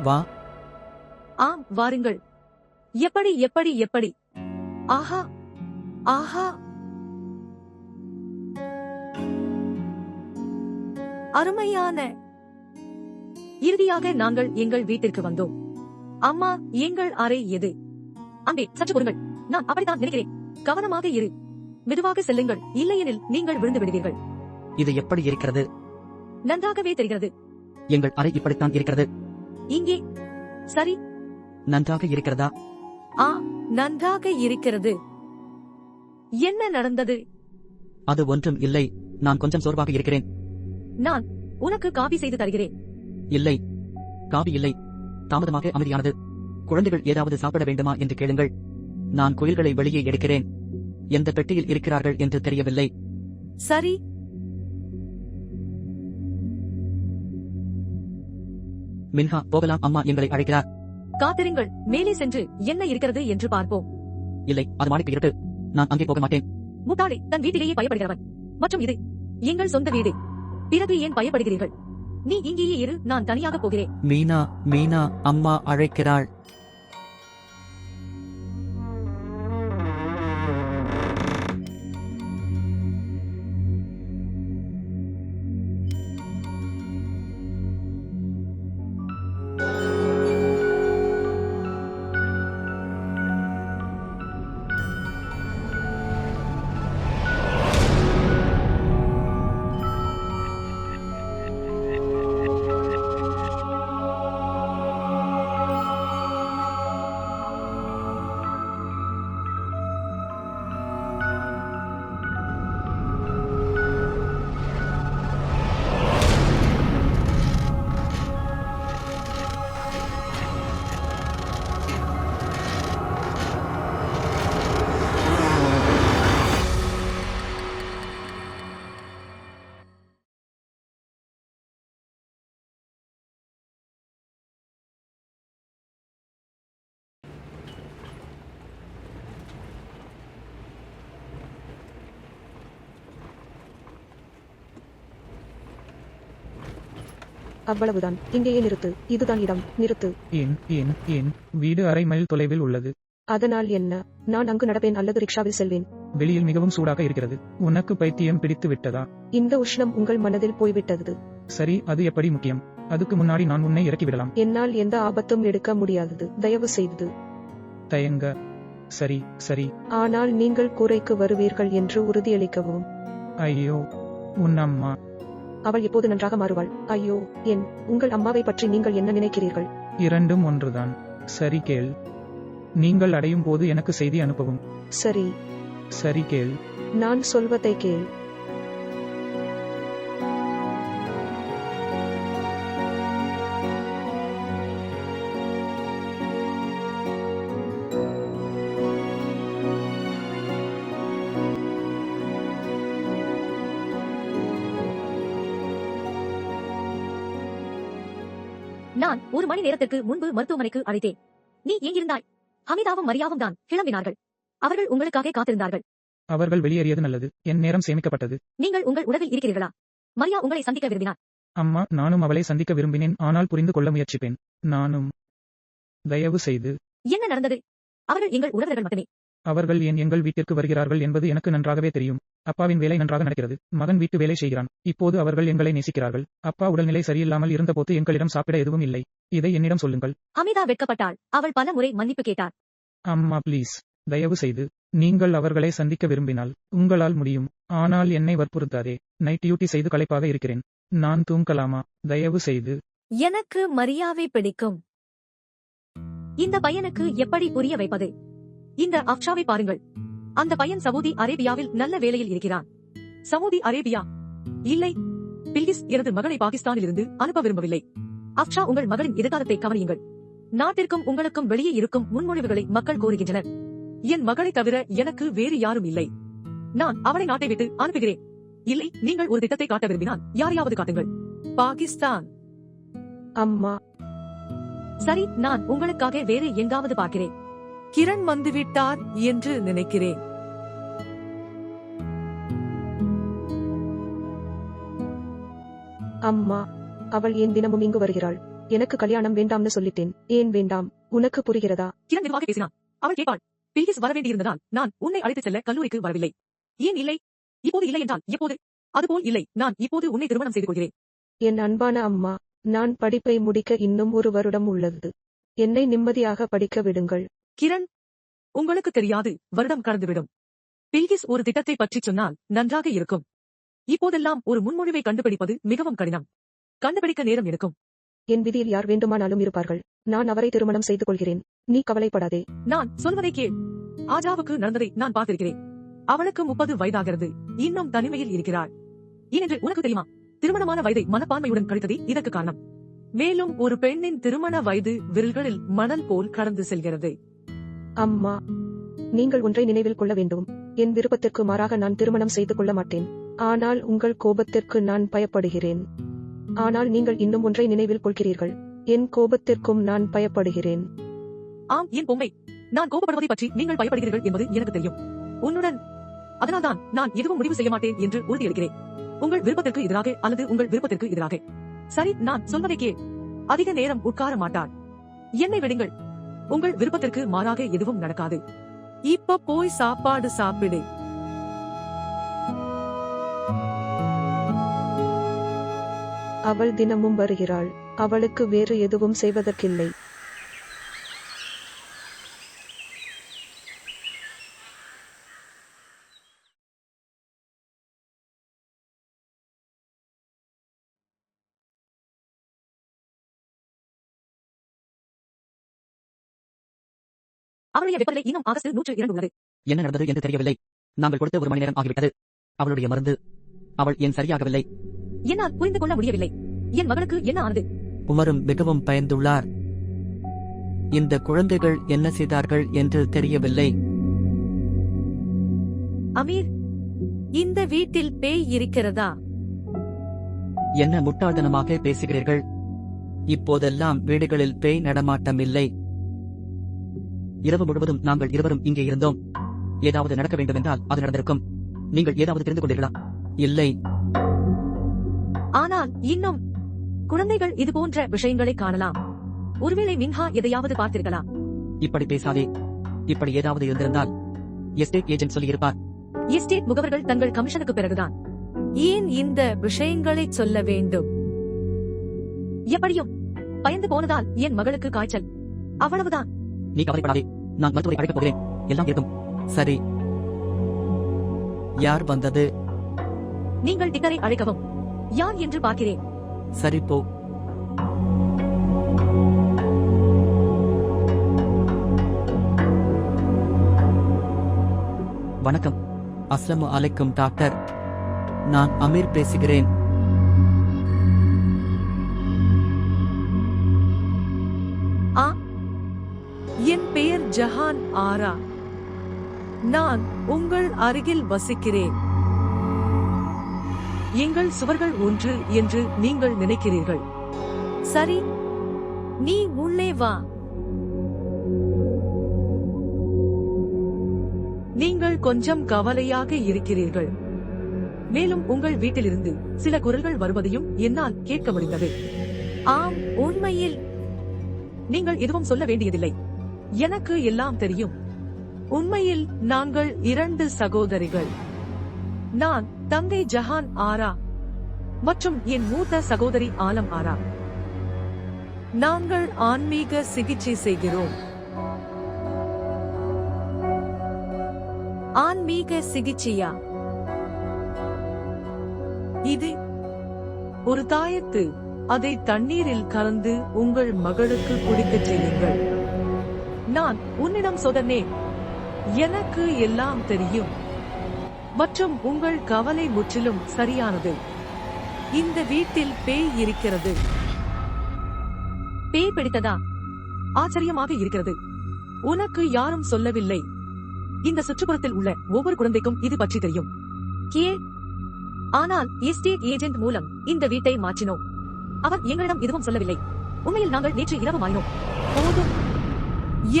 வா. ஆம், வாருங்கள். எப்படி எப்படி எப்படி? ஆஹா ஆஹா, அருமையான. இறுதியாக நாங்கள் எங்கள் வீட்டிற்கு வந்தோம். அம்மா, எங்கள் அறை எது? அங்கே, சற்று பொறுங்கள். நான் அப்படித்தான் நினைக்கிறேன். கவனமாக இரு. மெதுவாக செல்லுங்கள், இல்லையெனில் நீங்கள் விழுந்து விடுவீர்கள். இது எப்படி இருக்கிறது? நன்றாகவே தெரிகிறது. எங்கள் அறை இப்படித்தான் இருக்கிறது. இங்கே. சரி. நன்றாக இருக்கிறதா? ஆ, நன்றாக இருக்கிறது. என்ன நடந்தது? அது ஒன்றும் இல்லை. நான் கொஞ்சம் சோர்வாக இருக்கிறேன். நான் உனக்கு காபி செய்து தருகிறேன். இல்லை, காபி இல்லை. தாமதமாக அமைதியானது. குழந்தைகள் ஏதாவது சாப்பிட வேண்டுமா என்று கேளுங்கள். நான் குயில்களை வெளியே எடுக்கிறேன். எந்த பெட்டியில் இருக்கிறார்கள் என்று தெரியவில்லை. சரி. மின்ஹா, போகலாம். அம்மா எங்களை அழைக்கிறார். காத்திருங்கள், மேலே சென்று என்ன இருக்கிறது என்று பார்ப்போம். இல்லை, அது மாடிக்கு இருட்டு. நான் அங்கே போக மாட்டேன். முட்டாளே, தன் வீட்டிலேயே பயப்படுகிறவன். மற்றும் இது எங்கள் சொந்த வீடு. பிறகு ஏன் பயப்படுகிறீர்கள்? நீ இங்கேயே இரு, நான் தனியாக போகிறேன். மீனா, மீனா, அம்மா அழைக்கிறாள். அவ்வளவுதான். இங்கேயே நிறுத்து. இதுதான் இடம். நிறுத்து. ஏன் வீடு அரை மைல் தொலைவில் உள்ளது. அதனால் என்ன? நான் அங்கு நடப்பேன் அல்லது ரிக்ஷாவில் செல்வேன். வெளியில் மிகவும் சூடாக இருக்கிறது. உனக்கு பைத்தியம் பிடித்து விட்டதா? இந்த உஷ்ணம் உங்கள் மனதில் போய்விட்டது. சரி, அது எப்படி முக்கியம்? அதுக்கு முன்னாடி நான் உன்னை இறக்கிவிடலாம். என்னால் எந்த ஆபத்தும் எடுக்க முடியாதது. தயவு செய்து தயங்க. சரி சரி. ஆனால் நீங்கள் கூரைக்கு வருவீர்கள் என்று உறுதியளிக்கவும். ஐயோ, உன் அம்மா. அவள் எப்போது நன்றாக மாறுவாள்? ஐயோ, உங்கள் அம்மாவை பற்றி நீங்கள் என்ன நினைக்கிறீர்கள்? இரண்டும் ஒன்றுதான். சரி கேள். நீங்கள் அடையும் போது எனக்கு செய்தி அனுப்பவும். சரி. சரி கேள். நான் சொல்வதை கேள். நான் 1 மணி நேரத்திற்கு முன்பு மருத்துவமனைக்கு அழைத்தேன். நீ எங்கிருந்தாய்? ஹமிதாவும் மரியாவும் தான் கிளம்பினார்கள். அவர்கள் உங்களுக்காக காத்திருந்தார்கள். அவர்கள் வெளியேறியது நல்லது. என் நேரம் சேமிக்கப்பட்டது. நீங்கள் உங்கள் உறவில் இருக்கிறீர்களா? மரியா உங்களை சந்திக்க விரும்பினார். அம்மா, நானும் அவளை சந்திக்க விரும்பினேன். ஆனால் புரிந்து கொள்ள முயற்சிப்பேன். நானும். தயவு செய்து. என்ன நடந்தது? அவர்கள் எங்கள் உறவினர்கள் மட்டுமே. அவர்கள் ஏன் எங்கள் வீட்டிற்கு வருகிறார்கள் என்பது எனக்கு நன்றாகவே தெரியும். அப்பாவின் வேலை நன்றாக நடக்கிறது. மகன் வீட்டு வேலை செய்கிறான். இப்போது அவர்கள் எங்களை நேசிக்கிறார்கள். அப்பா உடல்நிலை சரியில்லாமல் இருந்தபோது எங்களிடம் சாப்பிட எதுவும் இல்லை. இதை என்னிடம் சொல்லுங்கள். ஹமிதா வெட்கப்பட்டாள். அவள் பல முறை மன்னிப்பு கேட்டார். அம்மா ப்ளீஸ், தயவு செய்து. நீங்கள் அவர்களை சந்திக்க விரும்பினால் உங்களால் முடியும். ஆனால் என்னை வற்புறுத்தாதே. நைட் டியூட்டி செய்து களைப்பாக இருக்கிறேன். நான் தூங்கலாமா? தயவு செய்து. எனக்கு மரியாவை பிடிக்கும். இந்த பையனுக்கு எப்படி புரிய வைப்பது? இந்த அப்ஷாவை பாருங்கள். அந்த பையன் சவுதி அரேபியாவில் நல்ல வேலையில் இருக்கிறான். Saudi Arabia? இல்லை, பில்கிஸ் எனது மகளை பாகிஸ்தானிலிருந்து அனுப்ப விரும்பவில்லை. அப்ஷா, உங்கள் மகளின் எதிர்காலத்தை கவனியுங்கள். நாட்டிற்கும் உங்களுக்கும் வெளியே இருக்கும் முன்மொழிவுகளை மக்கள் கோருகின்றனர். என் மகளை தவிர எனக்கு வேறு யாரும் இல்லை. நான் அவளை நாட்டை விட்டு அனுப்புகிறேன். இல்லை, நீங்கள் ஒரு திட்டத்தை காட்ட விரும்பினால் யாரையாவது காட்டுங்கள். பாகிஸ்தான். அம்மா. சரி, நான் உங்களுக்காக வேறு எங்காவது பார்க்கிறேன். கிரண் வந்துவிட்டார் என்று நினைக்கிறேன். அம்மா, அவள் ஏன் தினமும் இங்கு வருகிறாள்? எனக்கு கல்யாணம் வேண்டாம்னு சொல்லிட்டேன். ஏன் வேண்டாம், உனக்கு புரிகிறதா? கிரண் மெதுவாக பேசினான். அவள் கேட்பாள். பில்கிஸ் வரவேண்டியிருந்ததால் நான் உன்னை அழைத்துச் செல்ல கல்லூரிக்கு வரவில்லை. ஏன் இல்லை? இப்போது இல்லை என்றால் எப்போது? அதுபோல் இல்லை, நான் இப்போது உன்னை திருமணம் செய்து கொள்கிறேன். என் அன்பான அம்மா, நான் படிப்பை முடிக்க இன்னும் 1 வருடம் உள்ளது. என்னை நிம்மதியாக படிக்க விடுங்கள். கிரண், உங்களுக்கு தெரியாது, வருடம் கடந்துவிடும். பில்கிஸ் ஒரு திட்டத்தை பற்றிச் சொன்னால் நன்றாக இருக்கும். இப்போதெல்லாம் ஒரு முன்மொழிவை கண்டுபிடிப்பது மிகவும் கடினம். கண்டுபிடிக்க நேரம் எடுக்கும். என் விதியில் யார் வேண்டுமானாலும் இருப்பார்கள். நான் அவரை திருமணம் செய்து கொள்கிறேன். நீ கவலைப்படாதே. நான் சொல்வதை கேள். ஆஜாவுக்கு நடந்ததை நான் பார்த்திருக்கிறேன். அவளுக்கு 30 வயதாகிறது. இன்னும் தனிமையில் இருக்கிறாள். ஏனென்று உனக்கு தெரியுமா? திருமணமான வயதை மனப்பான்மையுடன் கழித்ததே இதற்கு காரணம். மேலும் ஒரு பெண்ணின் திருமண வயது விரல்களில் மணல் போல் கடந்து செல்கிறது. அம்மா, நீங்கள் ஒன்றை நினைவில் கொள்ள வேண்டும். என் விருப்பத்திற்கு மாறாக நான் திருமணம் செய்து கொள்ள மாட்டேன். ஆனால் உங்கள் கோபத்திற்கு நான் பயப்படுகிறேன். ஆனால் நீங்கள் இன்னும் ஒன்றை நினைவில் கொள்கிறீர்கள். என் கோபத்திற்கும் நான் பயப்படுகிறேன். ஆம், என் பொம்மை. நான் கோபப்படுவதை பற்றி நீங்கள் பயப்படுகிறீர்கள் என்பது எனக்கு தெரியும். உன்னுடன். அதனால்தான் நான் எதுவும் முடிவு செய்ய மாட்டேன் என்று உறுதியளிக்கிறேன். உங்கள் விருப்பத்திற்கு எதிராக அல்லது உங்கள் விருப்பத்திற்கு எதிராக. சரி, நான் சொல்வதை கேள். அதிக நேரம் உட்கார மாட்டாள். என்னை விடுங்கள். உங்கள் விருப்பத்திற்கு மாறாக எதுவும் நடக்காது. இப்ப போய் சாப்பாடு சாப்பிடு. அவள் தினமும் வருகிறாள். அவளுக்கு வேறு எதுவும் செய்வதற்கில்லை. அவளுடைய வெப்பநிலை இன்னும் ஆகஸ்ட் 102 உள்ளது. என்ன நடந்தது என்று தெரியவில்லை. நாங்கள் கொடுத்த 1 மணி நேரம் ஆகிவிட்டது. அவளுடைய மருந்து. அவள் ஏன் சரியாகவில்லை? என்னால் புரிந்து கொள்ள முடியவில்லை. என் மகனுக்கு என்ன ஆனது? உமரும் மிகவும் பயந்துள்ளார். இந்த குழந்தைகள் என்ன செய்தார்கள் என்று தெரியவில்லை. அமீர், இந்த வீட்டில் பேய் இருக்கிறதா? என்ன முட்டாள்தனமாக பேசுகிறீர்கள்? இப்போதெல்லாம் வீடுகளில் பேய் நடமாட்டம் இல்லை. இரவு முழுவதும் நாங்கள் இருவரும் இங்கே இருந்தோம். ஏதாவது நடக்க வேண்டும் என்றால் அது நடந்திருக்கும். நீங்கள் ஏதாவது தெரிந்து கொண்டீர்களா? இல்லை. ஆனால் இன்னும் குழந்தைகள் இது போன்ற விஷயங்களை காணலாம். ஒருவேளை மின்ஹா எதையாவது பார்த்திருக்கலாம். இப்படி பேசாதே. இப்படி ஏதாவது இருந்திருந்தால் எஸ்டேட் ஏஜென்ட் சொல்லியிருப்பார். எஸ்டேட் முகவர்கள் தங்கள் கமிஷனுக்கு பிறகுதான் ஏன் இந்த விஷயங்களை சொல்ல வேண்டும்? எப்படியும் பயந்து போனதால் என் மகளுக்கு காய்ச்சல். அவ்வளவுதான். நீ கவலைப்படாதே. நான் மருத்துவரை அழைக்கப் போகிறேன். எல்லாம் இருக்கும். சரி. யார் வந்தது? நீங்கள் டிக்கரை அழைக்கவும். யார் என்று பார்க்கிறேன். சரி, போ. வணக்கம். அஸ்ஸலாமு அலைக்கும் டாக்டர். நான் அமீர் பேசுகிறேன். என் பெயர் ஜஹான் ஆரா. நான் உங்கள் அருகில் வசிக்கிறேன். எங்கள் சுவர்கள் ஒன்று என்று நீங்கள் நினைக்கிறீர்கள். சரி, நீ உள்ளே வா. நீங்கள் கொஞ்சம் கவலையாக இருக்கிறீர்கள். மேலும் உங்கள் வீட்டிலிருந்து சில குரல்கள் வருவதையும் என்னால் கேட்க முடிந்தது. ஆம், உண்மையில் நீங்கள் எதுவும் சொல்ல வேண்டியதில்லை. எனக்கு எல்லாம் தெரியும். உண்மையில் நாங்கள் 2 சகோதரிகள். நான் தங்கை ஜஹான் ஆரா மற்றும் என் மூத்த சகோதரி ஆலம் ஆரா. நாங்கள் ஆன்மீக சிகிச்சை செய்கிறோம். ஆன்மீக சிகிச்சையா? இது ஒரு தாயத்து. அதை தண்ணீரில் கலந்து உங்கள் மகளுக்கு குடிக்கச் செய்யுங்கள். நான் உன்னிடம் சொன்னேன். எனக்கு எல்லாம் தெரியும். மற்றும் உங்கள் கவலை முற்றிலும் சரியானது. இந்த வீட்டில் பேய் இருக்கிறது. பேய் பிடித்ததா? ஆச்சரியமாக இருக்கிறது. உனக்கு யாரும் சொல்லவில்லை. இந்த சுற்றுப்புறத்தில் உள்ள ஒவ்வொரு குழந்தைக்கும் இது பற்றி தெரியும். ஆனால் எஸ்டேட் ஏஜென்ட் மூலம் இந்த வீட்டை மாற்றினோம். அவர் எங்களிடம் எதுவும் சொல்லவில்லை. உண்மையில் நாங்கள் நேற்று இரவு மாறினோம். போதும்.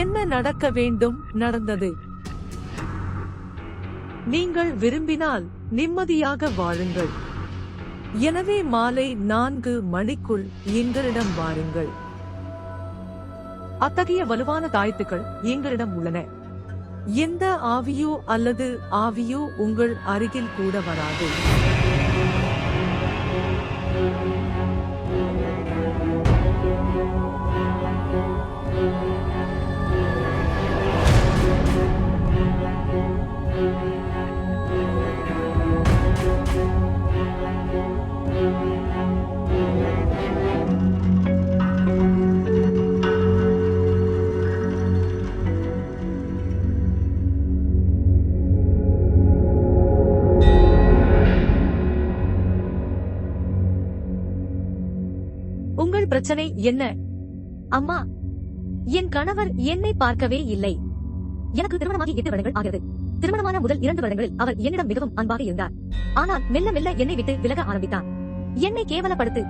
என்ன நடக்க வேண்டும் நடந்தது. நீங்கள் விரும்பினால் நிம்மதியாக வாழுங்கள். எனவே மாலை 4 மணிக்குள் எங்களிடம் வாருங்கள். அத்தகைய வலுவான தாயத்துக்கள் எங்களிடம் உள்ளன. எந்த ஆவியோ அல்லது ஆவியோ உங்கள் அருகில் கூட வராது. உங்கள் பிரச்சனை என்ன? அம்மா, என் கணவர் என்னை பார்க்கவே இல்லை. எனக்கு திருமணமாகி 8 வருடங்கள் ஆகிறது. திருமணமான முதல் 2 வருடங்களில் அவர் என்னிடம் மிகவும் அன்பாக இருந்தார். ஆனால் மெல்ல மெல்ல என்னை விட்டு விலக ஆரம்பித்தார். என்னை கேவலப்படுத்து.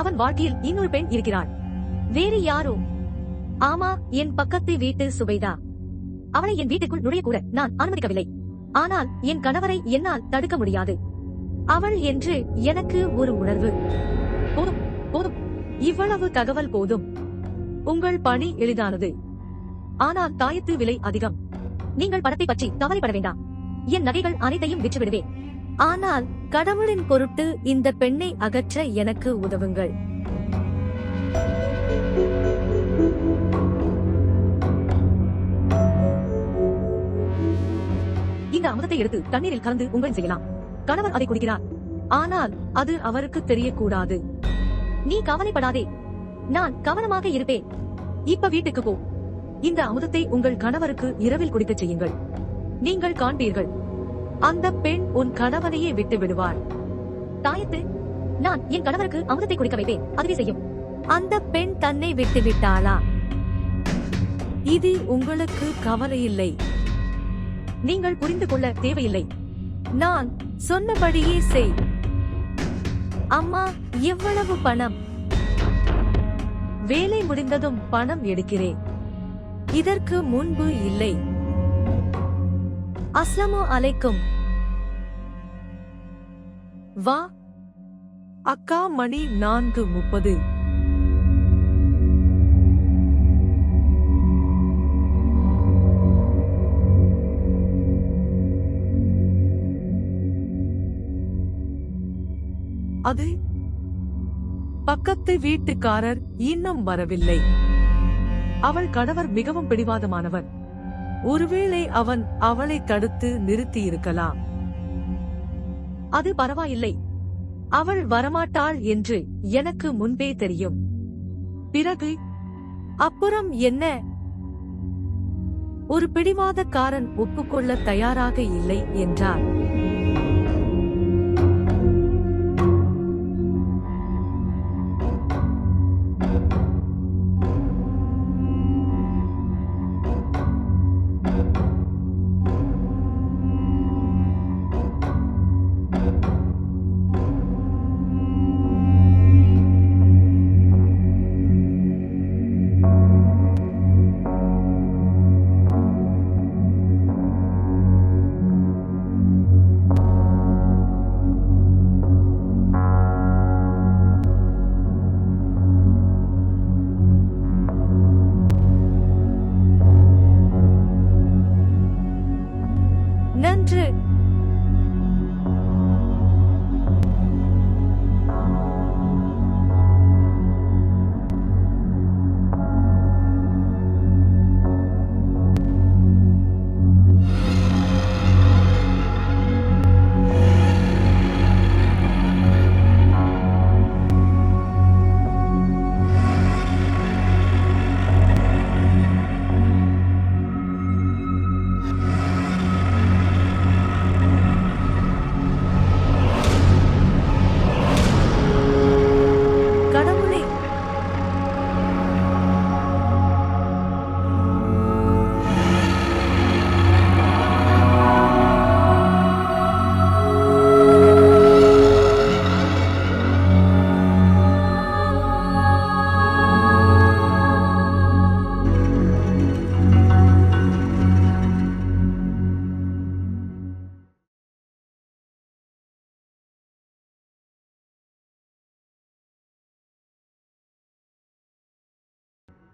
அவன் வாழ்க்கையில் இன்னொரு பெண் இருக்கிறாள். வேறு யாரோ? ஆமா, என் பக்கத்து வீட்டு சுபைதா. அவளை என் வீட்டுக்குள் நுழையக்கூட நான் அனுமதிக்கவில்லை. ஆனால் என் கணவரை என்னால் தடுக்க முடியாது. அவள் என்று எனக்கு ஒரு உணர்வு. போதும் போதும், இவ்வளவு தகவல் போதும். உங்கள் பணி எளிதானது, ஆனால் தாயத்து விலை அதிகம். நீங்கள் பணத்தை பற்றி கவலைப்பட வேண்டாம். என் நகைகள் அனைத்தையும் விற்றுவிடுவேன். ஆனால் கடவுளின் பொருட்டு இந்த பெண்ணை அகற்ற எனக்கு உதவுங்கள். இந்த அமுதத்தை எடுத்து தண்ணீரில் கலந்து உங்கள் செய்யலாம். கணவர் அதை குடிக்கிறார், ஆனால் அது அவருக்கு தெரியக்கூடாது. நீ கவலைப்படாதே, நான் கவனமாக இருப்பேன். இப்ப வீட்டுக்கு போ. இந்த அமுதத்தை உங்கள் கணவருக்கு இரவில் குடிக்கச் செய்யுங்கள். நீங்கள் காண்பீர்கள், அந்த பெண் உன் கணவனையே விட்டு விடுவாள். தாயத்து, நான் என் கணவருக்கு அமுதத்தை குடிக்க வைப்பேன், அதுவே செய்யும். அந்த பெண் தன்னை விட்டு விட்டாளா? இது உங்களுக்கு கவலையில்லை. நீங்கள் புரிந்து கொள்ள தேவையில்லை. நான் சொன்னபடியே செய். அம்மா, எவ்வளவு பணம்? வேலை முடிந்ததும் பணம் எடுக்கிறேன். இதற்கு முன்பு இல்லை. அஸ்ஸலாமு அலைக்கும். வா அக்கா, மணி 4:30. அது பக்கத்து வீட்டுக்காரர் இன்னும் வரவில்லை. அவள் கணவர் மிகவும் பிடிவாதமானவன். ஒருவேளை அவன் அவளை தடுத்து நிறுத்தியிருக்கலாம். அது பரவாயில்லை, அவள் வரமாட்டாள் என்று எனக்கு முன்பே தெரியும். பிறகு அப்புறம் என்ன? ஒரு பிடிவாதக்காரன் ஒப்புக்கொள்ள தயாராக இல்லை என்றார்.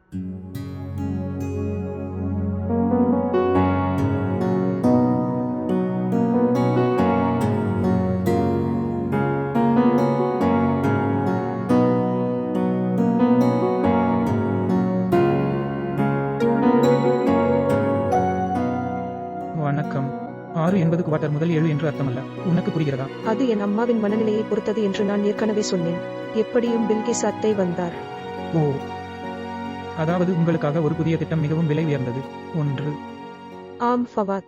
வணக்கம். 6 என்பது குவார்ட்டர் முதல் 7 என்று அர்த்தமல்ல. உனக்கு புரிகிறதா? அது என் அம்மாவின் மனநிலையை பொறுத்தது என்று நான் ஏற்கனவே சொன்னேன். எப்படியும் பில்கிஸ் அத்தை வந்தார். ஓ, அதாவது உங்களுக்காக ஒரு புதிய திட்டம் மிகவும் விலை உயர்ந்தது. 1. ஆம் ஃபவாத்.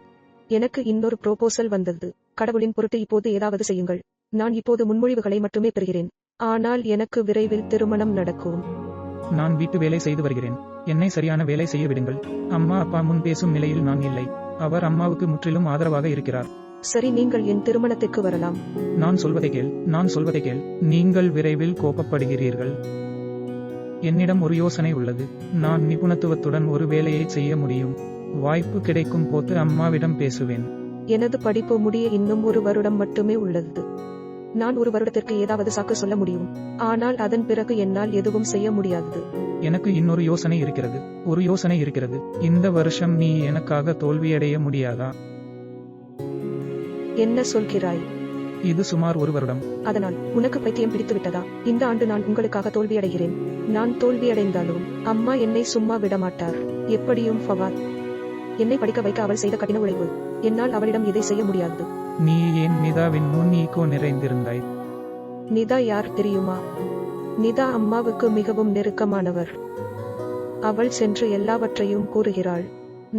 எனக்கு இன்னொரு ப்ரோபோசல் வந்தது. கடவுளின் பொருட்டு இப்போது ஏதாவது செய்யுங்கள். நான் இப்போது முன்மொழிவுகளை மட்டுமே பெறுகிறேன். ஆனால் எனக்கு விரைவில் திருமணம் நடக்கும். நான் வீட்டு வேலை செய்து வருகிறேன். என்னை சரியான வேலை செய்ய விடுங்கள். அம்மா அப்பா முன் பேசும் நிலையில் நான் இல்லை. அவர் அம்மாவுக்கு முற்றிலும் ஆதரவாக இருக்கிறார். சரி, நீங்கள் என் திருமணத்திற்கு வரலாம். நான் சொல்வதை கேள். நீங்கள் விரைவில் கோபப்படுகிறீர்கள். என்னிடம் ஒரு யோசனை உள்ளது. நான் நிபுணத்துவத்துடன் ஒரு வேலையை செய்ய முடியும். வாய்ப்பு கிடைக்கும் போது அம்மாவிடம் பேசுவேன். எனது படிப்பு முடிய இன்னும் 1 வருடம் மட்டுமே உள்ளது. நான் 1 வருடத்திற்கு ஏதாவது சாக்கு சொல்ல முடியும். ஆனால் அதன் பிறகு என்னால் எதுவும் செய்ய முடியாது. எனக்கு இன்னொரு யோசனை இருக்கிறது. இந்த வருஷம் நீ எனக்காக தோல்வியடைய முடியாதா? என்ன சொல்கிறாய்? இது சுமார் 1 வருடம். அதனால் உனக்கு பைத்தியம் பிடித்து விட்டதா? இந்த ஆண்டு நான் உங்களுக்காக தோல்வியடைகிறேன். நான் தோல்வியடைந்தாலும் அம்மா என்னை சும்மா விடமாட்டார். எப்படியும் ஃபவாத். என்னை படிக்க வைக்க அவள் செய்த கடின உழைப்பு. என்னால் அவளிடம் இதை செய்ய முடியாது. நீ ஏன் நிதாவின் முன் ஈகோ நிறைந்திருந்தாய்? நிதா யார் தெரியுமா? நிதா அம்மாவுக்கு மிகவும் நெருக்கமானவர். அவள் சென்று எல்லாவற்றையும் கூறுகிறாள்.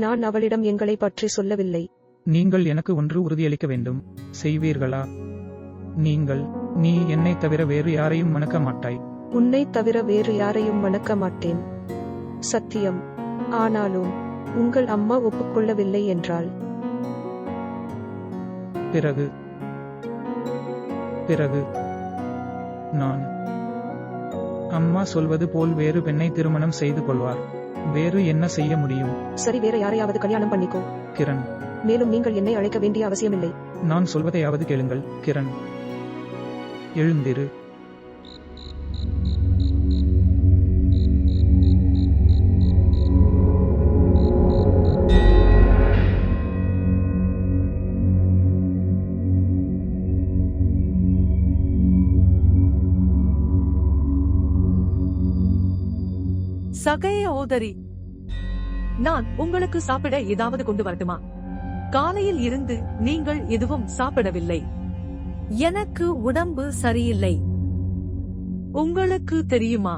நான் அவளிடம் எங்களை பற்றி சொல்லவில்லை. நீங்கள் எனக்கு ஒன்று உறுதியளிக்க வேண்டும். செய்வீர்களா? நீ என்னை தவிர வேறு யாரையும் மணக்க மாட்டாய். உன்னை தவிர வேறு யாரையும் மணக்க மாட்டேன். சத்தியம். ஆனாலும் உங்கள் அம்மா ஒப்புக்கொள்ளவில்லை என்றால் பிறகு நான் அம்மா சொல்வது போல் வேறு பெண்ணை திருமணம் செய்து கொள்வார். வேறு என்ன செய்ய முடியும்? சரி, வேற யாரையாவது கல்யாணம் பண்ணிக்கோ கிரண். மேலும் நீங்கள் என்னை அழைக்க வேண்டிய அவசியமில்லை. நான் சொல்வதையாவது கேளுங்கள் கிரண். எழுந்திரு. சகோதரி, நான் உங்களுக்கு சாப்பிட ஏதாவது கொண்டு வரட்டுமா? காலையில் இருந்து நீங்கள் எதுவும் சாப்பிடவில்லை. எனக்கு உடம்பு சரியில்லை. உங்களுக்கு தெரியுமா,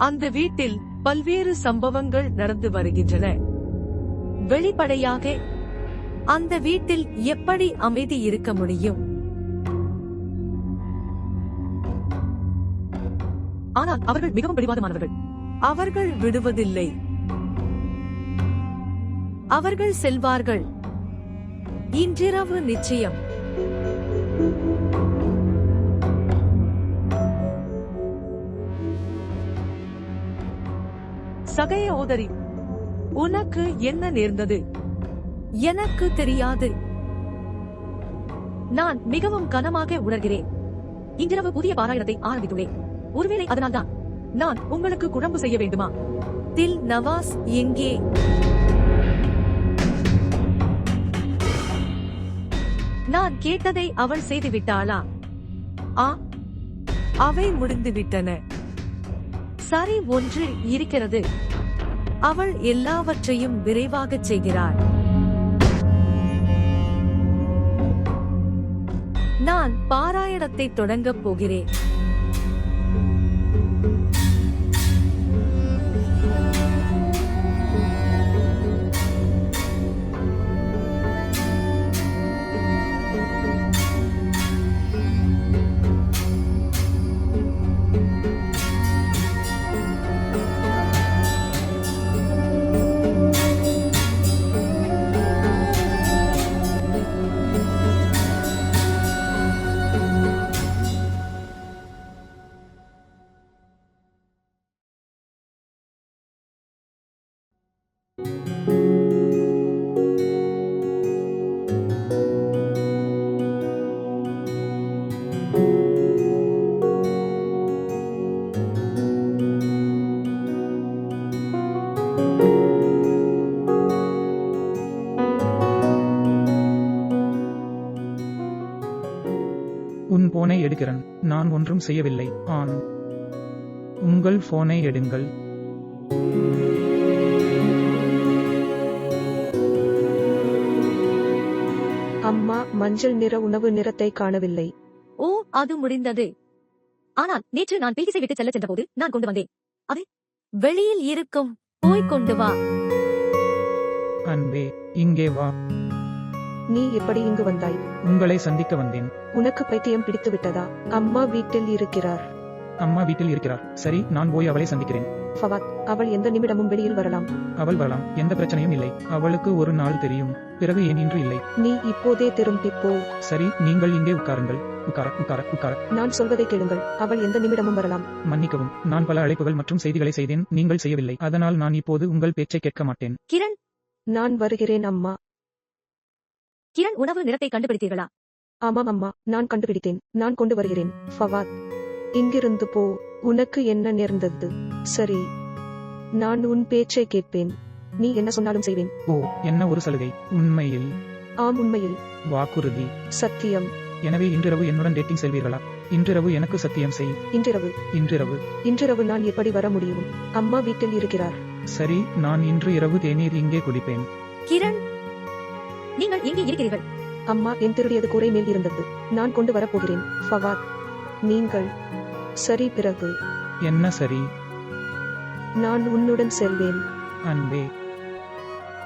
அந்த வீட்டில் பல்வேறு சம்பவங்கள் நடந்து வருகின்றன. வெளிப்படையாக அந்த வீட்டில் எப்படி அமைதி இருக்க முடியும்? ஆனால் அவர்கள் மிகவும் பிடிவாதமானவர்கள். அவர்கள் விடுவதில்லை. அவர்கள் செல்வார்கள். இன்றிரவு நிச்சயம். சகோதரி, உனக்கு என்ன நேர்ந்தது? எனக்கு தெரியாது. நான் மிகவும் கனமாக உணர்கிறேன். இன்றிரவு புதிய பாராயணத்தை ஆரம்பித்துள்ளேன். ஒருவேளை அதனால்தான் நான் உங்களுக்கு குழம்பு செய்ய வேண்டுமா? தில் நவாஸ் எங்கே? நான் கேட்டதை அவள் செய்துவிட்டாளா? அவை முடிந்துவிட்டன. சரி, ஒன்று இருக்கிறது. அவள் எல்லாவற்றையும் விரைவாகச் செய்கிறாள். நான் பாராயணத்தை தொடங்கப் போகிறேன். நான் ஒன்றும் செய்யவில்லை. ஆன். உங்கள் போனை எடுங்கள். அம்மா, மஞ்சள் நிற உணவு நிறத்தை காணவில்லை. ஓ, அது முடிந்தது. ஆனால் நேற்று நான் பில்கிஸை விட்டு செல்ல சென்றபோது நான் கொண்டு வந்தேன். அது வெளியில் இருக்கும். போய் கொண்டு வா. அன்பே, இங்கே வா. நீ எப்படி இங்கு வந்தாய்? உங்களை சந்திக்க வந்தேன். உனக்கு பைத்தியம் பிடித்து விட்டதா? அம்மா வீட்டில் இருக்கிறார். அம்மா வீட்டில் இருக்கிறார். சரி, நான் போய் அவளை சந்திக்கிறேன். ஃபவாத், அவள் எந்த நிமிடமும் வெளியில் வரலாம். அவள் வரலாம், எந்த பிரச்சனையும் இல்லை. அவளுக்கு ஒரு நாள் தெரியும். பிறகு ஏன் இன்று இல்லை? நீ இப்போதே திரும்பிப் போ. சரி, நீங்கள் இங்கே உட்காருங்கள். உட்கார. நான் சொல்வதை கேளுங்கள். அவள் எந்த நிமிடமும் வரலாம். மன்னிக்கவும், நான் பல அழைப்புகள் மற்றும் செய்திகளை செய்தேன், நீங்கள் செய்யவில்லை. அதனால் நான் இப்போது உங்கள் பேச்சை கேட்க மாட்டேன். கிரண், நான் வருகிறேன் அம்மா. கிரண், உணவு நிறத்தை கண்டுபிடித்தீர்களா? ஆமாம் அம்மா, நான் கண்டுபிடித்தேன். நான் கொண்டு வருகிறேன். ஃபவாத், இங்கிருந்து போ. உனக்கு என்ன நேர்ந்தது? சரி, நான் உன் பேச்சை கேட்பேன். நீ என்ன சொன்னாலும் செய்வேன். ஓ, என்ன ஒரு சலுகை! உண்மையில்? ஆம், உண்மையில். வாக்குறுதி? சத்தியம். எனவே இன்றிரவு என்னுடன் டேட்டிங் செல்வீர்களா? இன்றிரவு எனக்கு சத்தியம் செய். இன்றிரவு? இன்றிரவு நான் எப்படி வர முடியும்? அம்மா வீட்டில் இருக்கிறார். சரி, நான் இன்று இரவு தேநீர் இங்கே குடிப்பேன். கிரண், நீங்கள் எங்கே இருக்கிறீர்கள்? அம்மா, என் திருடியது கூரை மேல் இருந்தது. நான் கொண்டு வரப்போகிறேன். ஃபவாத், நீங்கள். சரி, பிறகு என்ன சரி? நான் உன்னுடன் செல்வேன். அன்பே,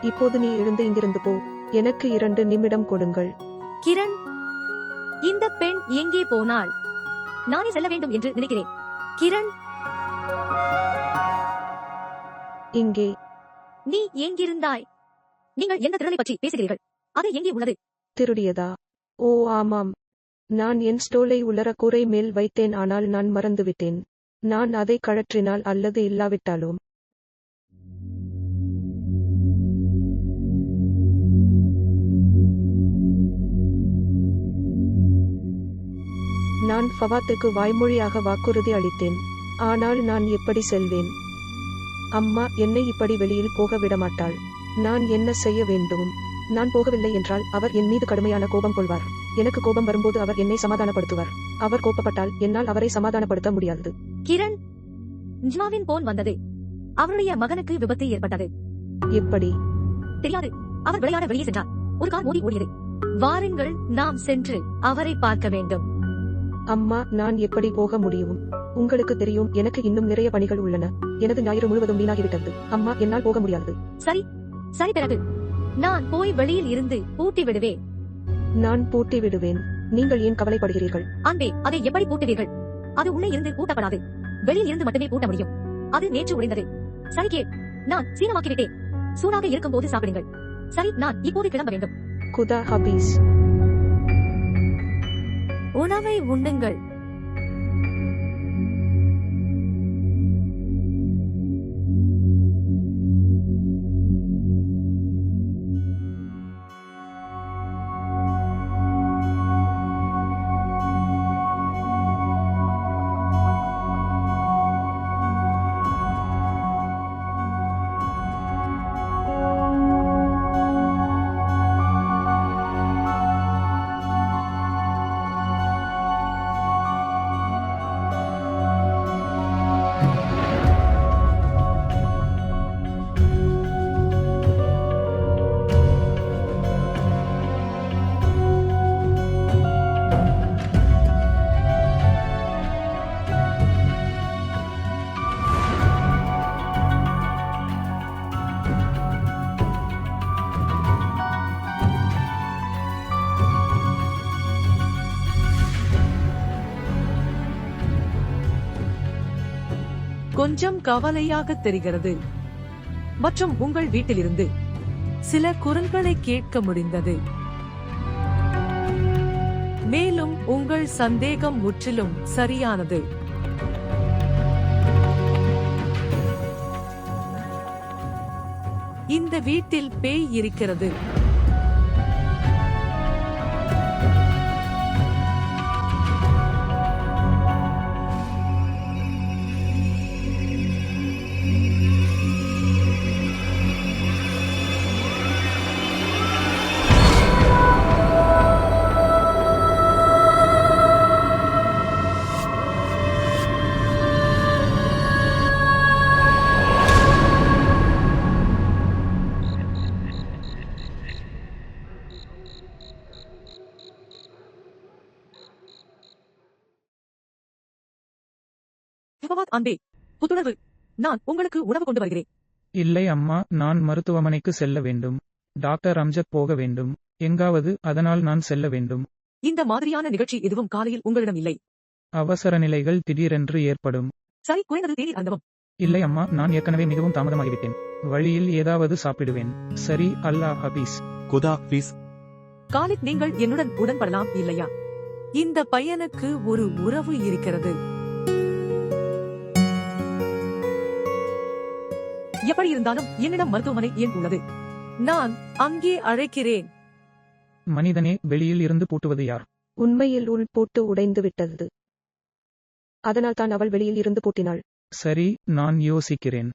இப்போது நீ எழுந்து இங்கிருந்து போ. எனக்கு 2 நிமிடம் கொடுங்கள். கிரண், இந்த பெண் எங்கே போனாள்? நானே செல்ல வேண்டும் என்று நினைக்கிறேன். கிரண், இங்கே. நீ எங்கிருந்தாய்? நீங்கள் எந்த திறனை பற்றி பேசுகிறீர்கள்? அது எங்கே உள்ளது? திருடியதா? ஓ ஆமாம், நான் என் ஸ்டோலை உலர கூரை மேல் வைத்தேன். ஆனால் நான் மறந்துவிட்டேன். நான் அதை கழற்றினால் அல்லது இல்லாவிட்டாலும். நான் ஃபவாத்துக்கு வாய்மொழியாக வாக்குறுதி அளித்தேன். ஆனால் நான் எப்படி செல்வேன்? அம்மா என்னை இப்படி வெளியில் போக விடமாட்டாள். நான் என்ன செய்ய வேண்டும்? நான் போகவில்லை என்றால் அவர் என் மீது கடுமையான கோபம் கொள்வார். எனக்கு கோபம் வரும்போது அவர் என்னை சமாதானப்படுத்துவார். அவர் கோபப்பட்டால் என்னால் அவரை சமாதானப்படுத்த முடியாது. கிரண், நிஜ்மாவின் போன் வந்தது. அவருடைய மகனுக்கு விபத்து ஏற்பட்டது. எப்படி? தெரியாது. அவர் விளையாட வெளியே சென்றார். ஒரு கார் மோதி ஓடியது. வாருங்கள், நாம் சென்று அவரை பார்க்க வேண்டும். அம்மா, நான் எப்படி போக முடியும்? உங்களுக்கு தெரியும், எனக்கு இன்னும் நிறைய பணிகள் உள்ளன. எனது ஞாயிறு முழுவதும் வீணாகிவிட்டது. அம்மா, என்னால் போக முடியாது. சரி, பிறகு நான் போய் வெளியில் இருந்து பூட்டி விடுவேன். நான் பூட்டி விடுவேன். நீங்கள் ஏன் கவலைப்படுகிறீர்கள்? அன்பே, அதை எப்படி பூட்டுவீர்கள்? அது உள்ளே இருந்து பூட்டப்படாது. வெளியில் இருந்து மட்டுமே பூட்ட முடியும். அது நேற்று உடைந்தது. சரி கேள், நான் சீனமாக்கிவிட்டேன். சூடாக இருக்கும் போது சாப்பிடுங்கள். சரி, நான் இப்போது கிளம்ப வேண்டும். குதா ஹபீஸ். உணவை உண்ணுங்கள். கொஞ்சம் கவலையாக தெரிகிறது. மற்றும் உங்கள் வீட்டிலிருந்து சில குரல்களை கேட்க முடிந்தது. மேலும் உங்கள் சந்தேகம் முற்றிலும் சரியானது. இந்த வீட்டில் பேய் இருக்கிறது. ஃபவாத் அன்பே, புத்துணர்வு. நான் உங்களுக்கு உணவு கொண்டு வருகிறேன். இல்லை அம்மா, நான் மருத்துவமனைக்கு செல்ல வேண்டும். டாக்டர் அம்ஜத் போக வேண்டும். எங்காவது, அதனால் நான் செல்ல வேண்டும். இந்த மாதிரியான நிகழ்ச்சி எதுவும் காலையில் உங்களிடம் இல்லை. அவசர நிலைகள் திடீரென்று ஏற்படும். சரி, குறைந்தது தேநீர் அருந்தவும். இல்லை அம்மா, நான் ஏற்கனவே மிகவும் தாமதமாகிவிட்டேன். வழியில் ஏதாவது சாப்பிடுவேன். சரி, அல்லாஹ் ஹபீஸ். குதா ஃபீஸ். காலித், நீங்கள் என்னுடன் உடன்படலாம் இல்லையா? இந்த பையனுக்கு ஒரு உறவு இருக்கிறது. எப்படி இருந்தாலும் என்னிடம் மருத்துவமனை ஏன் உள்ளது? நான் அங்கே அழைக்கிறேன். மனிதனே, வெளியில் இருந்து பூட்டுவது யார்? உண்மையில் உள் போட்டு உடைந்து விட்டது. அதனால் தான் அவள் வெளியில் இருந்து பூட்டினாள். சரி, நான் யோசிக்கிறேன்.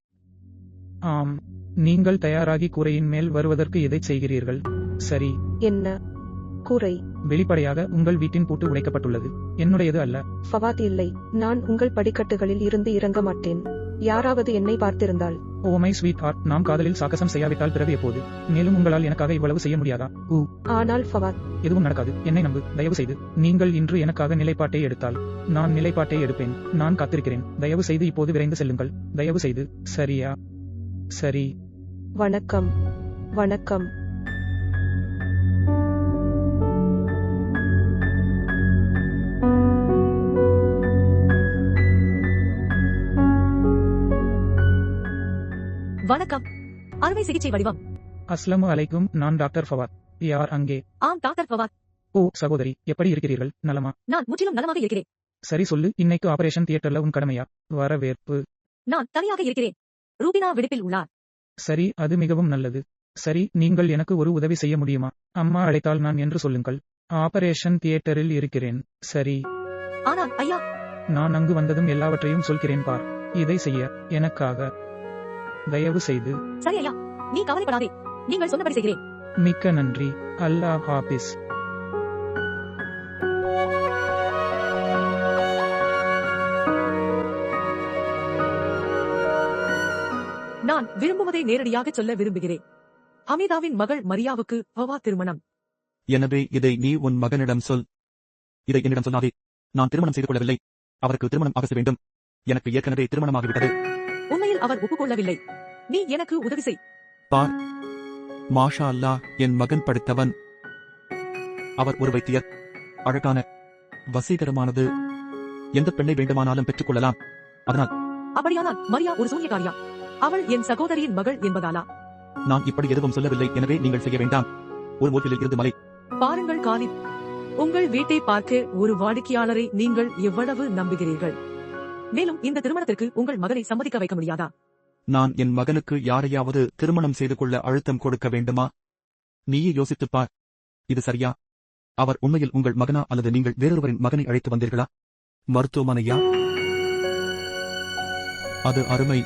ஆம், நீங்கள் தயாராகி கூரையின் மேல் வருவதற்கு எதைச் செய்கிறீர்கள்? சரி. என்ன கூரை? வெளிப்படையாக உங்கள் வீட்டின் பூட்டு உடைக்கப்பட்டுள்ளது. என்னுடையது அல்ல. ஃபவாத், இல்லை. நான் உங்கள் படிக்கட்டுகளில் இருந்து இறங்க மாட்டேன். யாராவது என்னை பார்த்திருந்தால். ஓ மை ஸ்வீட் ஹார்ட், நாம் காதலில் சாகசம் செய்யாவிட்டால் பிறகு எப்போது? மேலும் உங்களால் எனக்காக இவ்வளவு செய்ய முடியாதா? ஆனால் ஃபவாத், எதுவும் நடக்காது. என்னை நம்பு, தயவு செய்து. நீங்கள் இன்று எனக்காக நிலைப்பாட்டை எடுத்தால் நான் நிலைப்பாட்டை எடுப்பேன். நான் காத்திருக்கிறேன். தயவு செய்து இப்போது விரைந்து செல்லுங்கள். தயவு செய்து. சரியா? சரி. வணக்கம். வணக்கம். வணக்கம். அறுவை சிகிச்சை வடிவம். அஸ்ஸலாமு அலைக்கும், நான் டாக்டர் ஃபவாத். யார் அங்கே? ஆம், டாக்டர் ஃபவாத். ஓ சகோதரி, எப்படி இருக்கிறீர்கள்? நலமா? நான் முற்றிலும் நலமாக இருக்கிறேன். சரி, சொல்லு, இன்னைக்கு ஆபரேஷன் தியேட்டர்ல உன் கடமையா? வரவேற்பு. நான் தனியாக இருக்கிறேன். ரூபினா விடுப்பில் உள்ளார். சரி, அது மிகவும் நல்லது. சரி, நீங்கள் எனக்கு ஒரு உதவி செய்ய முடியுமா? அம்மா அழைத்தால் நான் என்று சொல்லுங்கள். ஆபரேஷன் தியேட்டரில் இருக்கிறேன். சரி. ஆனால் ஐயா, நான் அங்கு வந்ததும் எல்லாவற்றையும் சொல்கிறேன் பார். இதை செய்ய எனக்காக தயவு செய்து. சரி ஐயா, நீ கவலைப்படாதே. நீங்கள் சொன்னபடி செய்கிறேன். மிக்க நன்றி. அல்லாஹ் ஹாபிஸ். நான் விரும்புவதை நேரடியாக சொல்ல விரும்புகிறேன். ஹமீதாவின் மகள் மரியாவுக்கு ஃபவாத் திருமணம். எனவே இதை நீ உன் மகனிடம் சொல். இதை என்னிடம் சொல்லாதே. நான் திருமணம் செய்து கொள்ளவில்லை. அவருக்கு திருமணம் ஆக வேண்டும். எனக்கு ஏற்கனவே திருமணமாகிவிட்டது. உண்மையில் அவர் ஒப்புக்கொள்ளவில்லை. நீ எனக்கு உதவி செய். பார், மாஷா அல்லாஹ், என் மகன் படித்தவன். அவர் ஒரு வைத்தியர். அழகான, வசீகரமானது. எந்த பெண்ணை வேண்டுமானாலும் பெற்றுக் கொள்ளலாம். அதனால் அப்படியானால் மரியா ஒரு சூனியக்காரியா? அவள் என் சகோதரியின் மகள் என்பதாலா? நான் இப்படி எதுவும் சொல்லவில்லை. எனவே நீங்கள் செய்ய வேண்டாம். ஒரு மூலையில் இருந்து மலை. பாருங்கள் காலித், உங்கள் வீட்டை பார்க்க ஒரு வாடிக்கையாளரை நீங்கள் எவ்வளவு நம்புகிறீர்கள்? மேலும் இந்த திருமணத்திற்கு உங்கள் மகனை சம்மதிக்க வைக்க முடியாதா? நான் என் மகனுக்கு யாரையாவது திருமணம் செய்து கொள்ள அழுத்தம் கொடுக்க வேண்டுமா? நீயே யோசித்துப் பார். இது சரியா? அவர் உண்மையில் உங்கள் மகனா அல்லது நீங்கள் வேறொருவரின் மகனை அழைத்து வந்தீர்களா? மருத்துவமனையா? அது அருமை.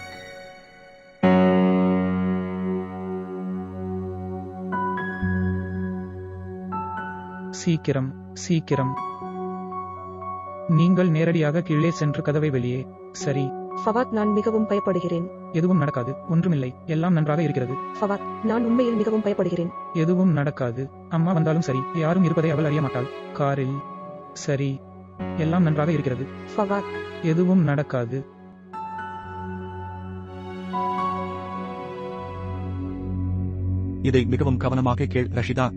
சீக்கிரம், சீக்கிரம். நீங்கள் நேரடியாக கீழே சென்று கதவை வெளியே. சரி. ஃபவாத், நான் மிகவும் பயப்படுகிறேன். எதுவும் நடக்காது. ஒன்றுமில்லை. எல்லாம் நன்றாக இருக்கிறது. ஃபவாத், நான் உண்மையில் மிகவும் பயப்படுகிறேன். எதுவும் நடக்காது. அம்மா வந்தாலும் சரி, யாரும் இருப்பதை அவள் அறிய மாட்டாள். காரில். சரி. எல்லாம் நன்றாக இருக்கிறது. ஃபவாத், எதுவும் நடக்காது. இதை மிகவும் கவனமாக கேள் ரஷிதா.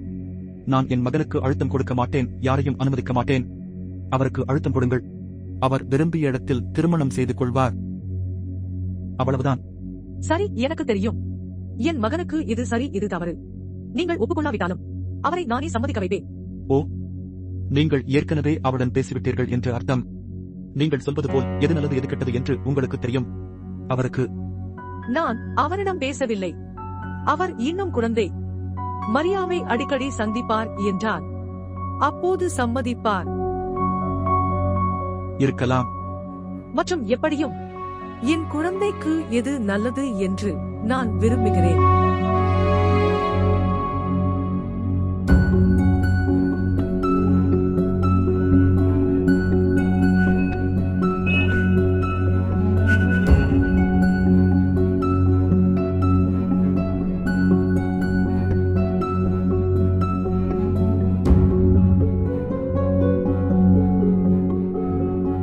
நான் என் மகனுக்கு அழுத்தம் கொடுக்க மாட்டேன். யாரையும் அனுமதிக்க மாட்டேன். அவருக்கு அழுத்தம் கொடுங்கள். அவர் விரும்பிய இடத்தில் திருமணம் செய்து கொள்வார். அவ்வளவுதான். சரி, எனக்கு தெரியும். என் மகனுக்கு இது சரி, இது தவறு. நீங்கள் ஒப்புக்கொள்ளாவிட்டாலும் அவரை நானே சம்மதிக்க வைப்பேன். ஓ, நீங்கள் ஏற்கனவே அவருடன் பேசிவிட்டீர்கள் என்று அர்த்தம். நீங்கள் சொல்வது போல் எது நல்லது எது கெட்டது என்று உங்களுக்கு தெரியும். அவருக்கு. நான் அவரிடம் பேசவில்லை. அவர் இன்னும் குழந்தை. மரியாவை அடிக்கடி சந்திப்பார் என்றால் அப்போது சம்மதிப்பார். இருக்கலாம். மற்றும் எப்படியும் என் குழந்தைக்கு எது நல்லது என்று நான் விரும்புகிறேன்.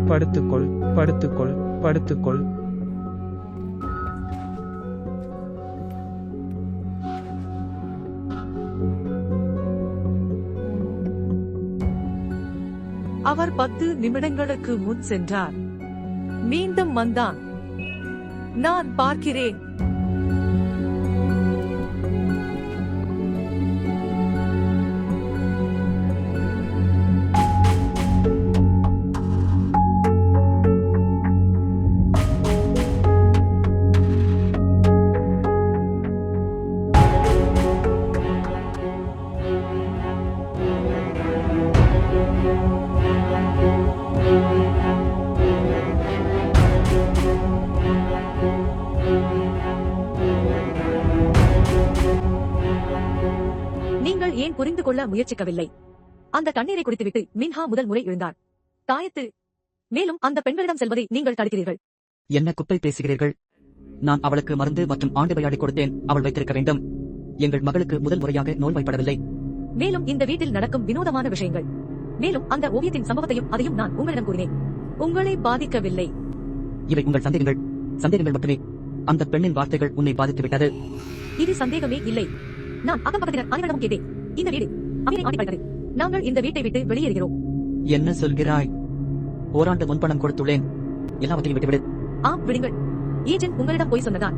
படுத்துக்கொள், படுத்துக்கொள். படுத்துக்கொள். அவர் 10 நிமிடங்களுக்கு முன் சென்றார். மீண்டும் வந்தான். நான் பார்க்கிறேன். நீங்கள் ஏன் புரிந்து கொள்ள முயற்சிக்கவில்லை? அந்த தண்ணீரை குடித்துவிட்டு மின்ஹா முதல் முறை எழுந்தார். தாயத்து. மேலும் அந்த பெண்களிடம் செல்வதை நீங்கள் தடுக்கிறீர்கள். என்ன குப்பை பேசுகிறீர்கள்? நான் அவளுக்கு மருந்து மற்றும் ஆண்டுபயாடி கொடுத்தேன். அவள் வைத்திருக்க வேண்டும். எங்கள் மகளுக்கு முதல் முறையாக நோய்வாய்ப்படவில்லை. மேலும் இந்த வீட்டில் நடக்கும் வினோதமான விஷயங்கள். மேலும் அந்த ஓவியத்தின் சம்பவத்தையும் அதையும் நான் உங்களிடம் கூறினேன். உங்களை பாதிக்கவில்லை. இவை உங்கள் சந்தேகங்கள் மட்டுமே. அந்த பெண்ணின் வார்த்தைகள் உன்னை பாதித்து விட்டது. இது சந்தேகமே இல்லை. நான் அக்கம் பக்கத்தினர் அனைவரிடமும் கேட்டேன். இந்த வீடு அமீரை ஆட்டிப்பட்டது. நாங்கள் இந்த வீட்டை விட்டு வெளியேறுகிறோம். என்ன சொல்கிறாய்? ஓராண்டு முன்பணம் கொடுத்துள்ளேன். எல்லாவற்றையும் விட்டுவிடு. ஆம், விடுங்கள். ஏஜென்ட் உங்களிடம் போய் சொன்னதான்.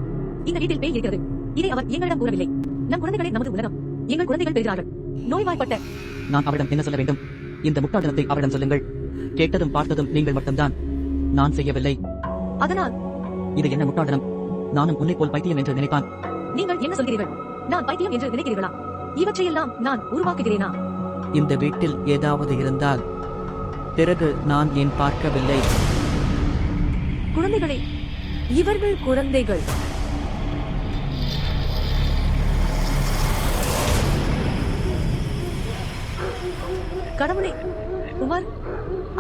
இந்த வீட்டில் பேய் இருக்கிறது. இதை அவர் எங்களிடம் கூறவில்லை. நம் குழந்தைகளே நமது உலகம். எங்கள் குழந்தைகள் பெறுகிறார்கள். நோய்வாய்ப்பட்ட நான் அவளிடம் என்ன சொல்ல வேண்டும்? இந்த முட்டாள்தனத்தை அவளிடம் சொல்லுங்கள். கேட்டதும் பார்த்ததும் நீங்கள் மட்டும்தான். நான் செய்யவில்லை. அதனால் இது என்ன முட்டாள்தனம்? நானும் உன்னை போல் பைத்தியம் என்று நினைப்பான். நீங்கள் என்ன சொல்கிறீர்கள்? நான் பைத்தியம் என்று நினைக்கிறீர்களா? இவற்றையெல்லாம் நான் உருவாக்குகிறேனா? இந்த வீட்டில் ஏதாவது இருந்தால் பிறகு நான் ஏன் பார்க்கவில்லை? குழந்தைகளே, இவர்கள் குழந்தைகள். கடவுளே, உமர்,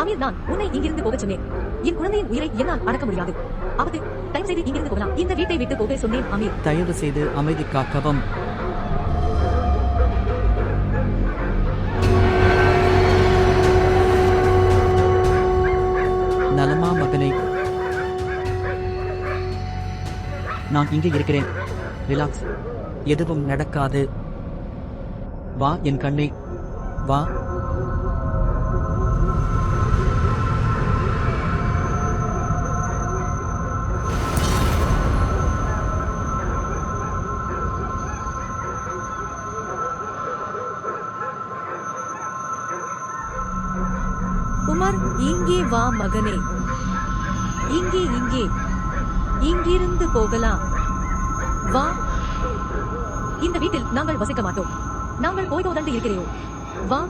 அமீர், நான் உன்னை இங்கிருந்து போகச் சொன்னேன். என் குழந்தையின் உயிரை என்னால் அடக்க முடியாது. ஆபத்து, தயவு செய்து இங்கிருந்து போகலாம். இந்த வீட்டை விட்டு போக சொன்னேன் அமீர். தயவு செய்து அமைதி காக்கவும். நலமா மகனை? நான் இங்கே இருக்கிறேன். ரிலாக்ஸ். எதுவும் நடக்காது. வா என் கண்ணே, வா. உமர், இங்கே வா மகனே. இங்கே இங்கே இங்கிருந்து போகலாம். வா. இந்த வீட்டில் நாங்கள் வசிக்க மாட்டோம். நாங்கள் போய்தோதண்டு இருக்கிறோம். வா.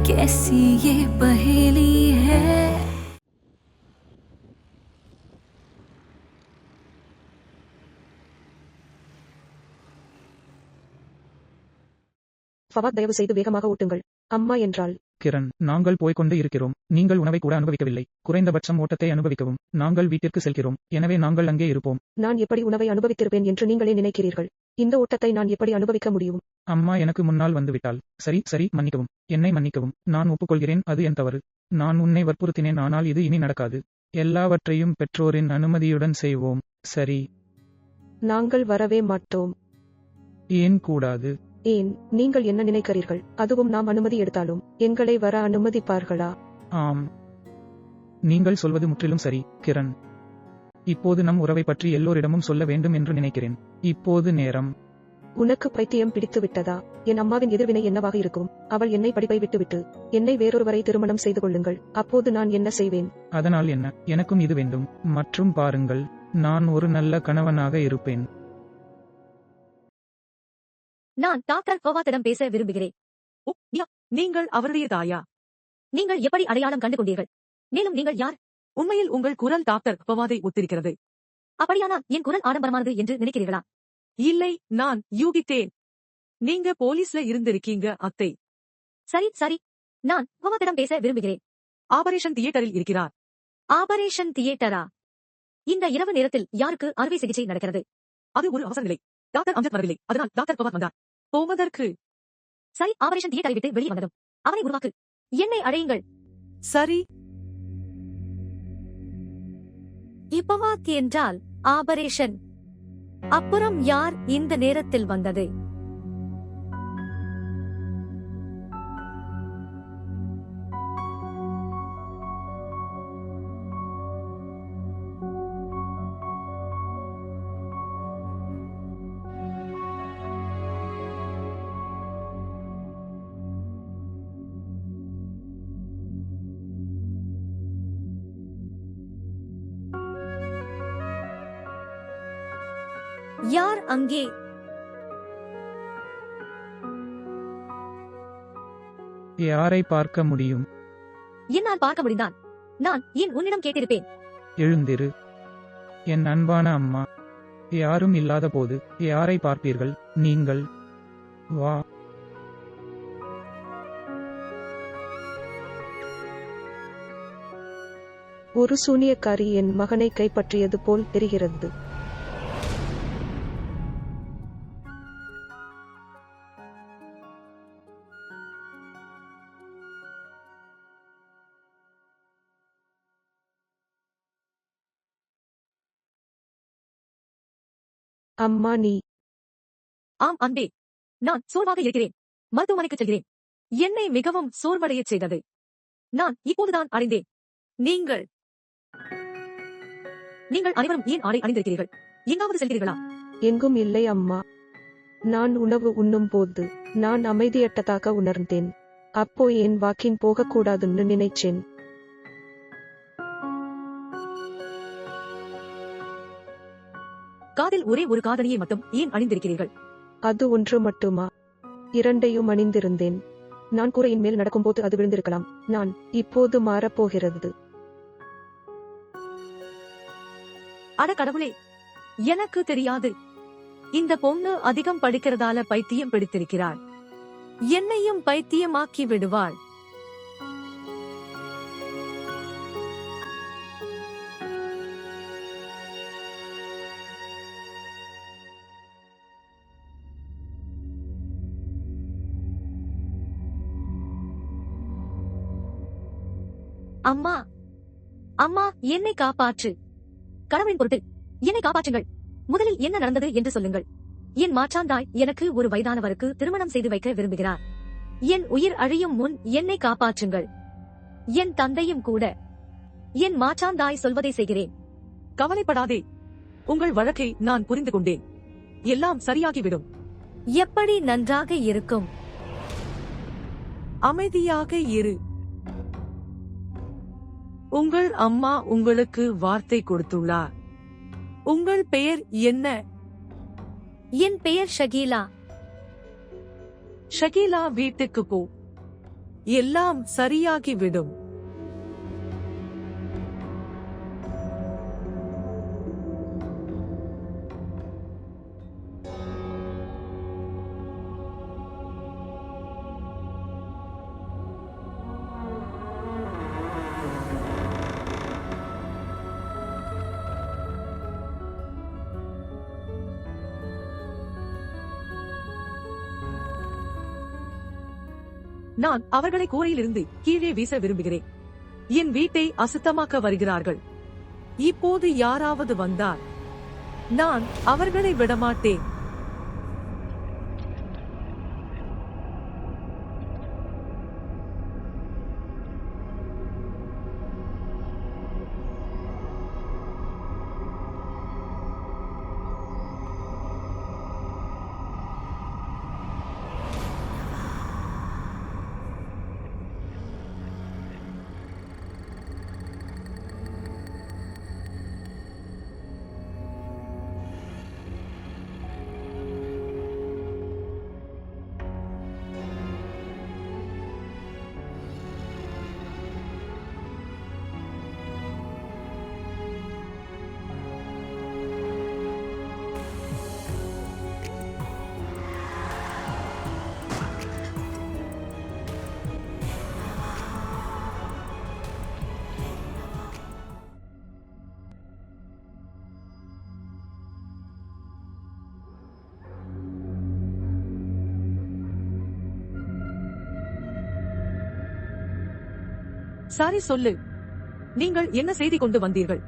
कैसी ये पहेली है। ஃபவாத், தயவு செய்து வேகமாக ஓட்டுங்கள். அம்மா என்றாள். கிரண், நாங்கள் போய்க்கொண்டு இருக்கிறோம். நீங்கள் உணவை கூட அனுபவிக்கவில்லை. குறைந்தபட்சம் ஓட்டத்தை அனுபவிக்கவும். நாங்கள் வீட்டிற்கு செல்கிறோம். எனவே நாங்கள் அங்கே இருப்போம். நான் எப்படி உணவை அனுபவித்திருப்பேன் என்று நீங்களே நினைக்கிறீர்கள்? இந்த ஓட்டத்தை நான் எப்படி அனுபவிக்க முடியும்? அம்மா எனக்கு முன்னால் வந்துவிட்டாள். சரி சரி, மன்னிக்கவும். என்னை மன்னிக்கவும். நான் ஒப்புக்கொள்கிறேன், அது என் தவறு. நான் உன்னை வற்புறுத்தினேன், ஆனால் இது இனி நடக்காது. எல்லாவற்றையும் பெற்றோரின் அனுமதியுடன் செய்வோம். சரி? நாங்கள் வரவே மாட்டோம். ஏன் கூடாது? ஏன், நீங்கள் என்ன நினைக்கிறீர்கள்? அதுவும் நாம் அனுமதி எடுத்தாலும் எங்களை வர அனுமதிப்பார்களா? ஆம். நீங்கள் சொல்வது முற்றிலும் சரி, கிரண். இப்போது நம் உறவை பற்றி எல்லோரிடமும் சொல்ல வேண்டும் என்று நினைக்கிறேன். இப்போது நேரம். உனக்கு பைத்தியம் பிடித்து விட்டதா? என் அம்மாவின் எதிர்வினை என்னவாக இருக்கும்? அவள் என்னை படிப்பை விட்டுவிட்டு என்னை வேறொருவரை திருமணம் செய்து கொள்ளுங்கள். அப்போது நான் என்ன செய்வேன்? அதனால் என்ன? எனக்கும் இது வேண்டும். மற்றும் பாருங்கள், நான் ஒரு நல்ல கணவனாக இருப்பேன். நான் டாக்டர் ஃபவாத்திடம் பேச விரும்புகிறேன். ஓ, யா, நீங்கள் அவருடைய தாயா? நீங்கள் எப்படி அடையாளம் கண்டு கொண்டீர்கள்? மேலும் நீங்கள் யார்? உண்மையில் உங்கள் குரல் டாக்டர் ஃபவாதை ஒத்திருக்கிறது. அப்படியானால் என் குரல் ஆடம்பரமானது என்று நினைக்கிறீர்களா? இல்லை, நான் யூகித்தேன். நீங்க போலீஸ்ல இருந்திருக்கீங்க அத்தை. சரி சரி, நான் ஃபவாத்திடம் பேச விரும்புகிறேன். ஆபரேஷன் தியேட்டரில் இருக்கிறார். ஆபரேஷன் தியேட்டரா? இந்த இரவு நேரத்தில் யாருக்கு அறுவை சிகிச்சை நடக்கிறது? அது ஒரு அவசர நிலை. டாக்டர் அம்ஜத் வரவில்லை, அதனால் டாக்டர் ஃபவாத் வந்தார். போவதற்கு. சரி, ஆபரேஷன் தியேட்டரை விட்டு வெளியே வந்ததும் அவனை உருவாக்கு. என்னை அழையுங்கள். சரி. இப்பவாத் என்றால் ஆபரேஷன். அப்புறம் யார் இந்த நேரத்தில் வந்தது? யார் அங்கே? யாரை பார்க்க முடியும்? என்னால் பார்க்க முடிந்தான். நான் ஏன் உன்னிடம் கேட்டிருப்பேன்? எழுந்திரு. என் அன்பான அம்மா. யாரும் இல்லாத போது யாரை பார்ப்பீர்கள் நீங்கள்? வா. ஒரு சூனியக்காரி என் மகனை கைப்பற்றியது போல் தெரிகிறது. அம்மா, நீ? ஆம் அன்பே, நான் சோர்வாக இருக்கிறேன். மருத்துவமனைக்கு செல்கிறேன். என்னை மிகவும் சோர்வடையச் செய்தது. நான் இப்போதுதான் அறிந்தேன். நீங்கள் அனைவரும் ஏன் ஆடை அணிந்திருக்கிறீர்கள்? எங்காவது செல்கிறீர்களா? எங்கும் இல்லை அம்மா. நான் உணவு உண்ணும் போது நான் அமைதியற்றதாக உணர்ந்தேன். அப்போ என் வாக்கின் போகக்கூடாதுன்னு நினைச்சேன். காதில் ஒரே ஒரு காதணியை மட்டும் ஏன் அணிந்திருக்கிறீர்கள்? அது ஒன்று மட்டுமா? இரண்டையும் அணிந்திருந்தேன். நான் கூரையின் மேல் நடக்கும்போது அது விழுந்திருக்கலாம். நான் இப்போது மாறப்போகிறது. அட கடவுளே, எனக்கு தெரியாது. இந்த பொண்ணு அதிகம் படிக்கிறதால பைத்தியம் பிடித்திருக்கிறாள். என்னையும் பைத்தியமாக்கி விடுவாள். அம்மா, அம்மா, என்னை காப்பாற்று. கடவுளின் பொருட்டு என்னை காப்பாற்றுங்கள். முதலில் என்ன நடந்தது என்று சொல்லுங்கள். என் மாற்றாந்தாய் எனக்கு ஒரு வயதானவருக்கு திருமணம் செய்து வைக்க விரும்புகிறார். என் உயிர் அழியும் முன் என்னை காப்பாற்றுங்கள். என் தந்தையும் கூட. என் மாற்றாந்தாய் சொல்வதை செய்கிறேன். கவலைப்படாதே, உங்கள் வழக்கை நான் புரிந்து கொண்டேன். எல்லாம் சரியாகிவிடும். எப்படி நன்றாக இருக்கும். அமைதியாக இரு. உங்கள் அம்மா உங்களுக்கு வார்த்தை கொடுத்துள்ளார். உங்கள் பெயர் என்ன? என் பெயர் ஷகீலா. ஷகீலா, வீட்டுக்கு போ. எல்லாம் சரியாகிவிடும். நான் அவர்களை கூரையிலிருந்து கீழே வீச விரும்புகிறேன். என் வீட்டை அசுத்தமாக்க வருகிறார்கள். இப்போது யாராவது வந்தால் நான் அவர்களை விடமாட்டேன். சரி சொல்லு. நீங்கள் என்ன செய்தி கொண்டு வந்தீர்கள்?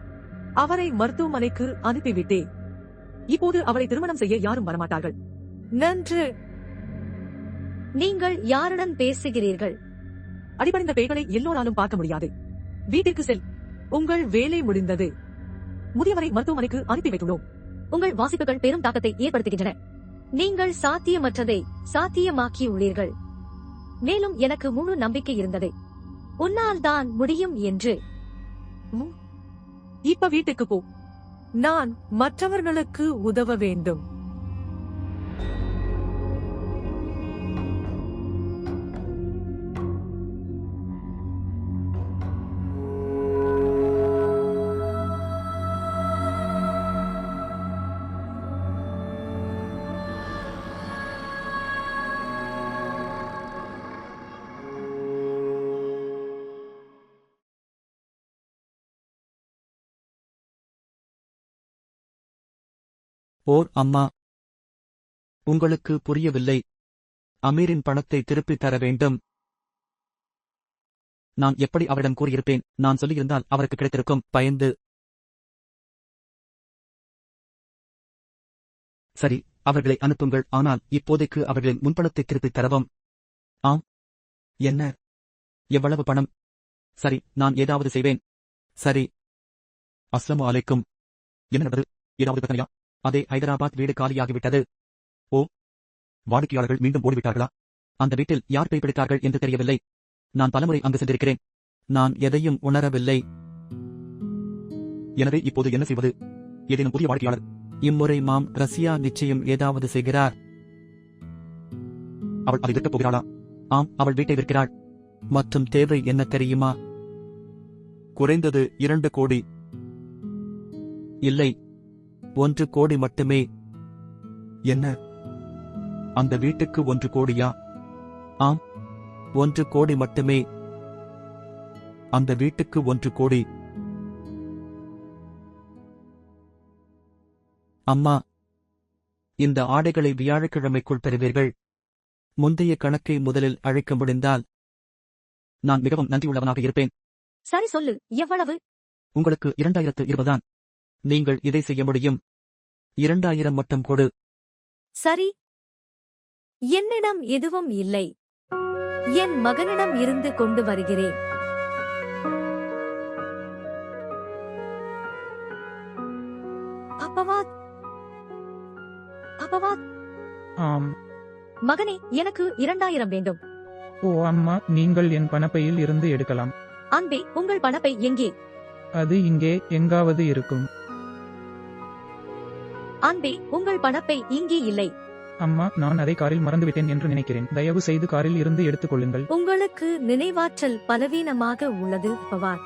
அவரை மருத்துவமனைக்கு அனுப்பிவிட்டேன். இப்போது அவரை திருமணம் செய்ய யாரும் வரமாட்டார்கள். நன்று. நீங்கள் யாருடன் பேசுகிறீர்கள்? அடிபணிந்த பேய்களை எல்லோராலும் பார்க்க முடியாது. வீட்டிற்கு செல். உங்கள் வேலை முடிந்தது. முதியவரை மருத்துவமனைக்கு அனுப்பி வைத்துள்ளோம். உங்கள் வாசிப்புகள் பெரும் தாக்கத்தை ஏற்படுத்துகின்றன. நீங்கள் சாத்தியமற்றதை சாத்தியமாக்கியுள்ளீர்கள். மேலும் எனக்கு முழு நம்பிக்கை இருந்தது, உன்னால் தான் முடியும் என்று. இப்ப வீட்டுக்கு போ. நான் மற்றவர்களுக்கு உதவ வேண்டும். ஓர் அம்மா, உங்களுக்கு புரியவில்லை. அமீரின் பணத்தை திருப்பித் தர வேண்டும். நான் எப்படி அவரிடம் கூறியிருப்பேன்? நான் சொல்லியிருந்தால் அவருக்கு கிடைத்திருக்கும். பயந்து. சரி, அவர்களை அனுப்புங்கள். ஆனால் இப்போதைக்கு அவர்களின் முன்பணத்தை திருப்பித் தரவும். ஆம். என்ன? எவ்வளவு பணம்? சரி, நான் ஏதாவது செய்வேன். சரி. அஸ்ஸலாமு அலைக்கும். என்ன நடந்தது? ஏதாவது பிரச்சனையா? அதே ஹைதராபாத் வீடு காலியாகிவிட்டது. ஓ, வாடிக்கையாளர்கள் மீண்டும் ஓடிவிட்டார்களா? அந்த வீட்டில் யார் பேய் பிடித்தார்கள் என்று தெரியவில்லை. நான் பலமுறை அங்கு சென்றிருக்கிறேன். நான் எதையும் உணரவில்லை. எனவே இப்போது என்ன செய்வது? ஏதேனும் புதிய வாடிக்கையாளர்? இம்முறை மாம் ரசியா நிச்சயம் ஏதாவது செய்கிறார். அவள் அதை விற்கப் போகிறாளா? ஆம், அவள் வீட்டை விற்கிறாள். மற்றும் தேவை என்ன தெரியுமா? குறைந்தது 2 கோடி. இல்லை, 1 கோடி மட்டுமே. என்ன? அந்த வீட்டுக்கு 1 கோடியா? ஆம், 1 கோடி மட்டுமே. அந்த வீட்டுக்கு 1 கோடி. அம்மா, இந்த ஆடைகளை வியாழக்கிழமைக்குள் பெறுவீர்கள். முந்தைய கணக்கை முதலில் அழைக்க முடிந்தால் நான் மிகவும் நன்றியுள்ளவனாக இருப்பேன். சரி சொல்லு, எவ்வளவு? உங்களுக்கு 2020 தான். நீங்கள் இதை செய்ய முடியும். 2000 மட்டும் கொடு. சரி. என்னிடம் எதுவும் இல்லை. என் மகனிடம் இருந்து கொண்டு வருகிறேன். அப்பவாத். அப்பவாத். ஆம். மகனே, எனக்கு 2000 வேண்டும். ஓ அம்மா, நீங்கள் என் பணப்பையில் இருந்து எடுக்கலாம். அன்பே, உங்கள் பணப்பை எங்கே? அது இங்கே எங்காவது இருக்கும். அன்பே, உங்கள் பணப்பை இங்கே இல்லை. அம்மா, நான் அதை காரில் மறந்துவிட்டேன் என்று நினைக்கிறேன். தயவு செய்து காரில் இருந்து எடுத்துக் கொள்ளுங்கள். உங்களுக்கு நினைவாற்றல் பலவீனமாக உள்ளது பவாத்.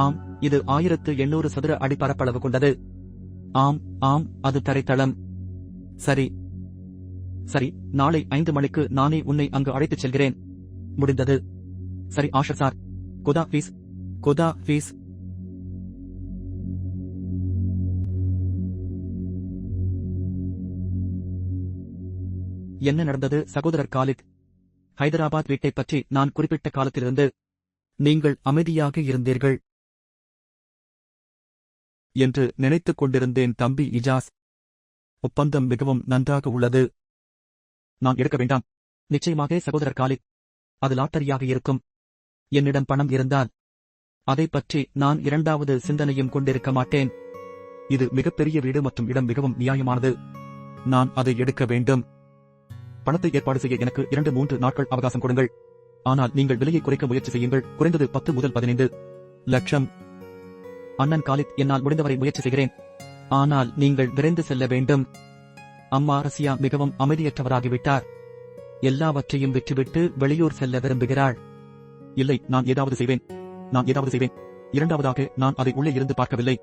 ஆம், இது 1800 சதுர அடி பரப்பளவு கொண்டது. ஆம், ஆம், அது தரைத்தளம். சரி. சரி, நாளை 5 மணிக்கு நானே உன்னை அங்கு அழைத்துச் செல்கிறேன். முடிந்தது. சரி ஆஷர் சார். குதா ஃபீஸ். குதா ஃபீஸ். என்ன நடந்தது சகோதரர் காலித்? ஹைதராபாத் வீட்டைப் பற்றி நான் குறிப்பிட்ட காலத்திலிருந்து நீங்கள் அமைதியாக இருந்தீர்கள் என்று நினைத்துக் கொண்டிருந்தேன் தம்பி இஜாஸ். ஒப்பந்தம் மிகவும் நன்றாக உள்ளது. நான் எடுக்க வேண்டாம். நிச்சயமாக சகோதரர் காலித். அது லாட்டரியாக இருக்கும். என்னிடம் பணம் இருந்தால் அதைப் பற்றி நான் இரண்டாவது சிந்தனையும் கொண்டிருக்க மாட்டேன். இது மிகப்பெரிய வீடு மற்றும் இடம் மிகவும் நியாயமானது. நான் அதை எடுக்க வேண்டும். பணத்தை ஏற்பாடு செய்ய எனக்கு 2-3 நாட்கள் அவகாசம் கொடுங்கள். ஆனால் நீங்கள் விலையை குறைக்க முயற்சி செய்யுங்கள். குறைந்தது 10 முதல் 15 லட்சம். அண்ணன் காலித், என்னால் முடிந்தவரை முயற்சி செய்கிறேன். ஆனால் நீங்கள் விரைந்து செல்ல வேண்டும். அம்மா ரசியா மிகவும் அமைதியற்றவராகிவிட்டார். எல்லாவற்றையும் விட்டுவிட்டு வெளியூர் செல்ல விரும்புகிறாள். இல்லை, நான் ஏதாவது செய்வேன். இரண்டாவதாக, நான் அதை உள்ளே இருந்து பார்க்கவில்லை.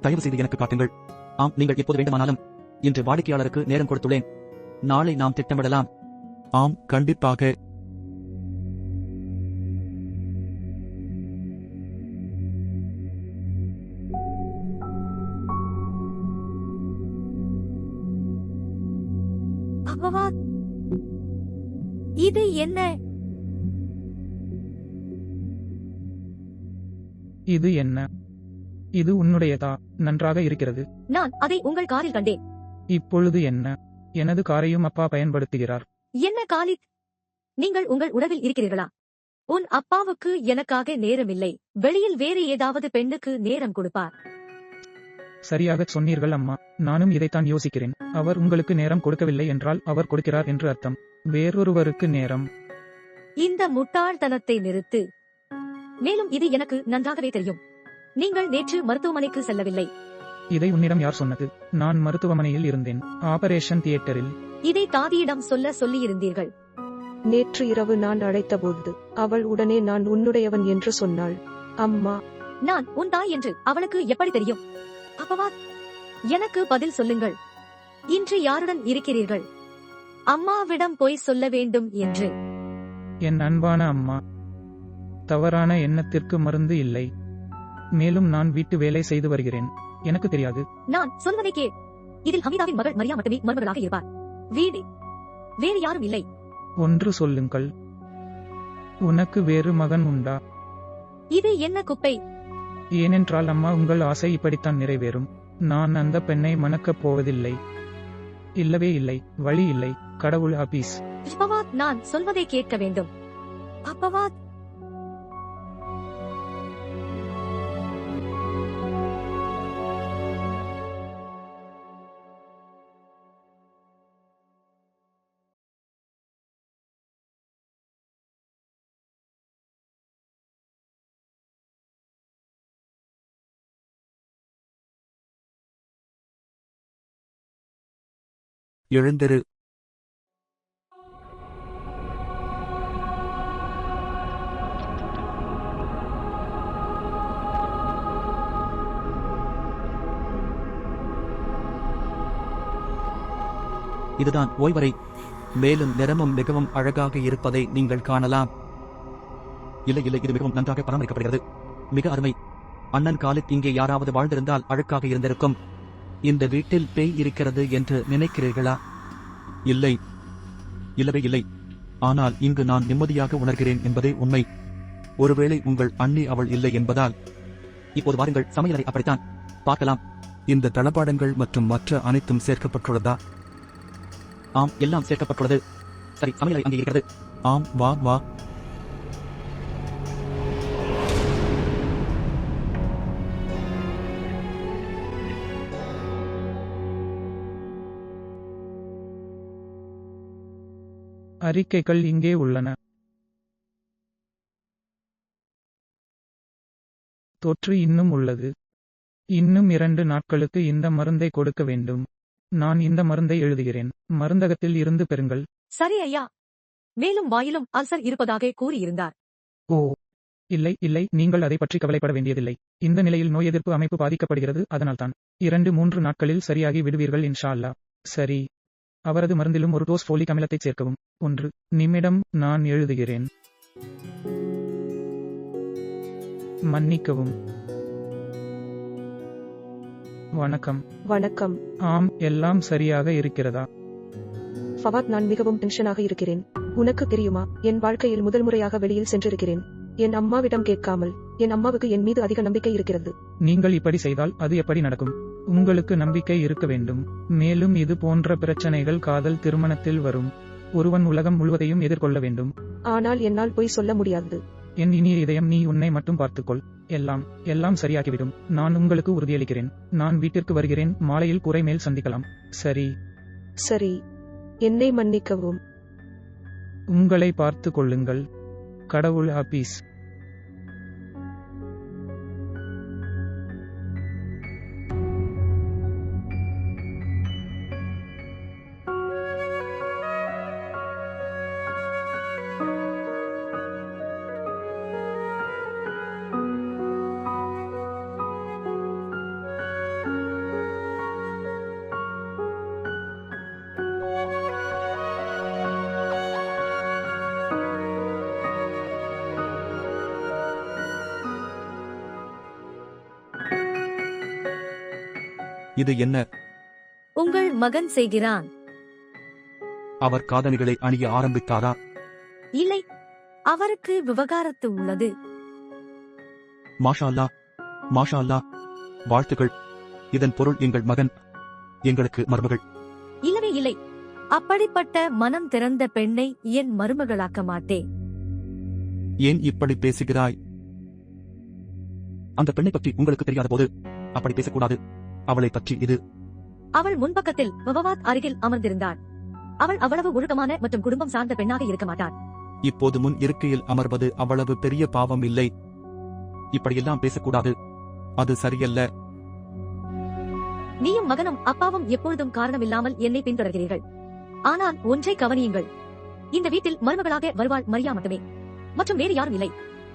தயவு செய்து எனக்கு காட்டுங்கள். ஆம், நீங்கள் எப்போது வேண்டுமானாலும். இன்று வாடிக்கையாளருக்கு நேரம் கொடுத்துள்ளேன். நாளை நாம் திட்டமிடலாம். ஆம், கண்டிப்பாக. பகவான், இது என்ன? இது என்ன? இது உன்னுடையதா? நன்றாக இருக்கிறது. நான் அதை உங்கள் காரில் கண்டேன். இப்பொழுது என்ன? எனது காரையும் அப்பா பயன்படுத்துகிறார். என்ன காலித்? நீங்கள் உங்கள் உறவில் இருக்கிறீர்களா? உன் அப்பாவுக்கு எனக்காக நேரமில்லை. வெளியில் வேறு ஏதாவது பெண்ணுக்கு நேரம் கொடுப்பார். சரியாகச் சொன்னீர்கள் அம்மா. நானும் இதைத்தான் யோசிக்கிறேன். அவர் உங்களுக்கு நேரம் கொடுக்கவில்லை என்றால் அவர் கொடுக்கிறார் என்று அர்த்தம். வேறொருவருக்கு நேரம். இந்த முட்டாள்தனத்தை நிறுத்து. மேலும் இது எனக்கு நன்றாகவே தெரியும். நீங்கள் நேற்று மருத்துவமனைக்கு செல்லவில்லை. இதை உன்னிடம் யார் சொன்னது? நான் மருத்துவமனையில் இருந்தேன். ஆபரேஷன் தியேட்டரில். இதை தாதியிடம் சொல்லியிருந்தீர்கள். நேற்று இரவு நான் அழைத்தபோது அவள் உடனே நான் உன்னுடையவன் என்று சொன்னாள். அம்மா, நான் உன் தாய் என்று அவளுக்கு எப்படி தெரியும்? அப்பவா, எனக்கு பதில் சொல்லுங்கள். இன்று யாருடன் இருக்கிறீர்கள்? அம்மாவிடம் போய் சொல்ல வேண்டும் என்று. என் அன்பான அம்மா, தவறான எண்ணத்திற்கு மருந்து இல்லை. மேலும் நான் வீட்டு வேலை செய்து வருகிறேன். எனக்கு தெரியாது. நான் சொல்வதை கேள். இதில் ஹமீதாவின் மகள் மரியா மட்டுமே மருமகளாக இருப்பார். வேறு யாரும் இல்லை. ஒன்று சொல்லுங்கள். உனக்கு வேறு மகன் உண்டா? இது என்ன குப்பை? ஏனென்றால் அம்மா, உங்கள் ஆசை இப்படித்தான் நிறைவேறும். நான் அந்த பெண்ணை மணக்கப் போவதில்லை. இல்லவே இல்லை. வழி இல்லை. கடவுள் ஆபீஸ். அப்பவாத், நான் சொல்வதை கேட்க வேண்டும். அப்பவாத், எழுந்திரு. இதுதான் ஓய்வறை. மேலும் நிறமும் மிகவும் அழகாக இருப்பதை நீங்கள் காணலாம். இல்லை, இது மிகவும் நன்றாக பராமரிக்கப்படுகிறது. மிக அருமை. அண்ணன் காலித் இங்கே யாராவது வாழ்ந்திருந்தால் அழுக்காக இருந்திருக்கும். இந்த வீட்டில் பேய் இருக்கிறது என்று நினைக்கிறீர்களா? இல்லை, இல்லவே இல்லை. ஆனால் இங்கு நான் நிம்மதியாக உணர்கிறேன் என்பதே உண்மை. ஒருவேளை உங்கள் அண்ணி அவள் இல்லை என்பதால். இப்போது வாருங்கள், சமையலறை அப்படித்தான். பார்க்கலாம். இந்த தளபாடங்கள் மற்றும் மற்ற அனைத்தும் சேர்க்கப்பட்டுள்ளதா? ஆம், எல்லாம் சேர்க்கப்பட்டுள்ளது. சரி, சமையலறை அங்கே இருக்கிறது. ஆம், வா. அறிக்கைகள் இங்கே உள்ளன. தொற்று இன்னும் உள்ளது. இன்னும் 2 நாட்களுக்கு இந்த மருந்தை கொடுக்க வேண்டும். நான் இந்த மருந்தை எழுதுகிறேன். மருந்தகத்தில் இருந்து பெறுங்கள். சரி ஐயா. மேலும் வாயிலும் அல்சர் இருப்பதாக கூறியிருந்தார். ஓ, இல்லை, நீங்கள் அதை பற்றி கவலைப்பட வேண்டியதில்லை. இந்த நிலையில் நோய் எதிர்ப்பு அமைப்பு பாதிக்கப்படுகிறது. அதனால்தான் 2-3 நாட்களில் சரியாகி விடுவீர்கள் இன்ஷா அல்லாஹ். சரி. அவரது மருந்திலும் ஒரு டோஸ் ஃபோலிக் அமிலத்தை சேர்க்கவும். 1 நிமிடம், நான் எழுதுகிறேன். மன்னிக்கவும். வணக்கம். ஆம், எல்லாம் சரியாக இருக்கிறதா? ஃபவாத், நான் மிகவும் டென்ஷனாக இருக்கிறேன். உனக்கு தெரியுமா, என் வாழ்க்கையில் முதல் முறையாக வெளியில் சென்றிருக்கிறேன். என் அம்மாவிடம் கேட்காமல். என் அம்மாவுக்கு என் மீது அதிக நம்பிக்கை இருக்கிறது. நீங்கள் இப்படி செய்தால் அது எப்படி நடக்கும்? உங்களுக்கு நம்பிக்கை இருக்க வேண்டும். மேலும் இது போன்ற பிரச்சனைகள் காதல் திருமணத்தில் வரும். ஒருவன் உலகம் முழுவதையும் எதிர்கொள்ள வேண்டும். ஆனால் என்னால் பொய் சொல்ல முடியாது. என் இனிய இதயம், நீ உன்னை மட்டும் பார்த்துக்கொள். எல்லாம் சரியாகிவிடும். நான் உங்களுக்கு உறுதியளிக்கிறேன். நான் வீட்டிற்கு வருகிறேன். மாலையில் கூரை மேல் சந்திக்கலாம். சரி. என்னை மன்னிக்கவும். உங்களை பார்த்து கொள்ளுங்கள். கடவுள் ஆபீஸ். இது என்ன? உங்கள் மகன் செய்கிறான். அவர் காதணிகளை அணிய ஆரம்பித்தாரா? இல்லை, அவருக்கு விவகாரத்து உள்ளது. மாஷா அல்லாஹ், மாஷா அல்லாஹ், வாழ்த்துகள். இதன் பொருள் எங்கள் மகன் எங்களுக்கு மருமகள். இல்லவே இல்லை. அப்படிப்பட்ட மனம் திறந்த பெண்ணை என் மருமகளாக்க மாட்டேன். ஏன் இப்படி பேசுகிறாய்? அந்த பெண்ணை பற்றி உங்களுக்கு தெரியாத போது அப்படி பேசக்கூடாது. அவளை பற்றி இது. அவள் முன்பக்கத்தில் வவாத் அருகில் அமர்ந்திருந்தாள். அவள் அவ்வளவு ஒழுக்கமான மற்றும் குடும்பம் சார்ந்த பெண்ணாக இருக்க மாட்டாள். இப்போது முன் இருக்கையில் அமர்வது அவ்வளவு பெரிய பாவம் இல்லை. இப்படியெல்லாம் பேசக்கூடாது. அது சரியல்ல. நீயும் மகனும் அப்பாவும் எப்பொழுதும் காரணமில்லாமல் என்னை பின்தொடர்கிறீர்கள். ஆனால் ஒன்றை கவனியுங்கள், இந்த வீட்டில் மருமகளாக வருவாள் மரியா மட்டுமே, மற்றும் வேறு யாரும் இல்லை.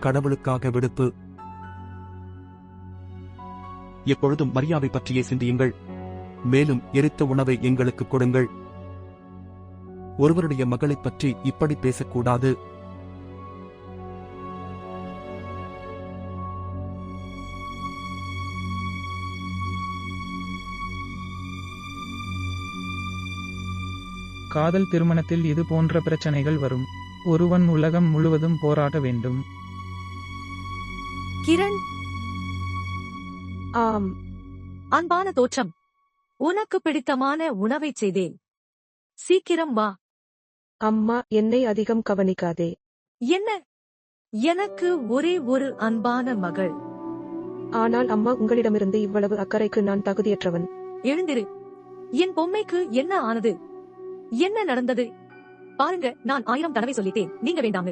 கடவுளுக்காக விடுப்பு. எப்பொழுதும் மரியாவை பற்றியே சிந்தியுங்கள். மேலும் எரித்த உணவை எங்களுக்கு கொடுங்கள். ஒருவருடைய மகளைப் பற்றி இப்படி பேசக்கூடாது. காதல் திருமணத்தில் இது போன்ற பிரச்சனைகள் வரும். ஒருவன் உலகம் முழுவதும் போராட வேண்டும். கிரண், ஆம், அன்பான தோற்றம். உனக்கு பிடித்தமான உணவைச் செய்தேன். சீக்கிரம் வா. அம்மா, என்னை அதிகம் கவனிக்காதே. என்ன? எனக்கு ஒரே ஒரு அன்பான மகள். ஆனால் அம்மா, உங்களிடமிருந்து இவ்வளவு அக்கறைக்கு நான் தகுதியற்றவன். எழுந்திரு. என் பொம்மைக்கு என்ன ஆனது? என்ன நடந்தது? பாருங்க, நான் 1000 தடவை சொல்லிட்டேன், நீங்க வேண்டாம்.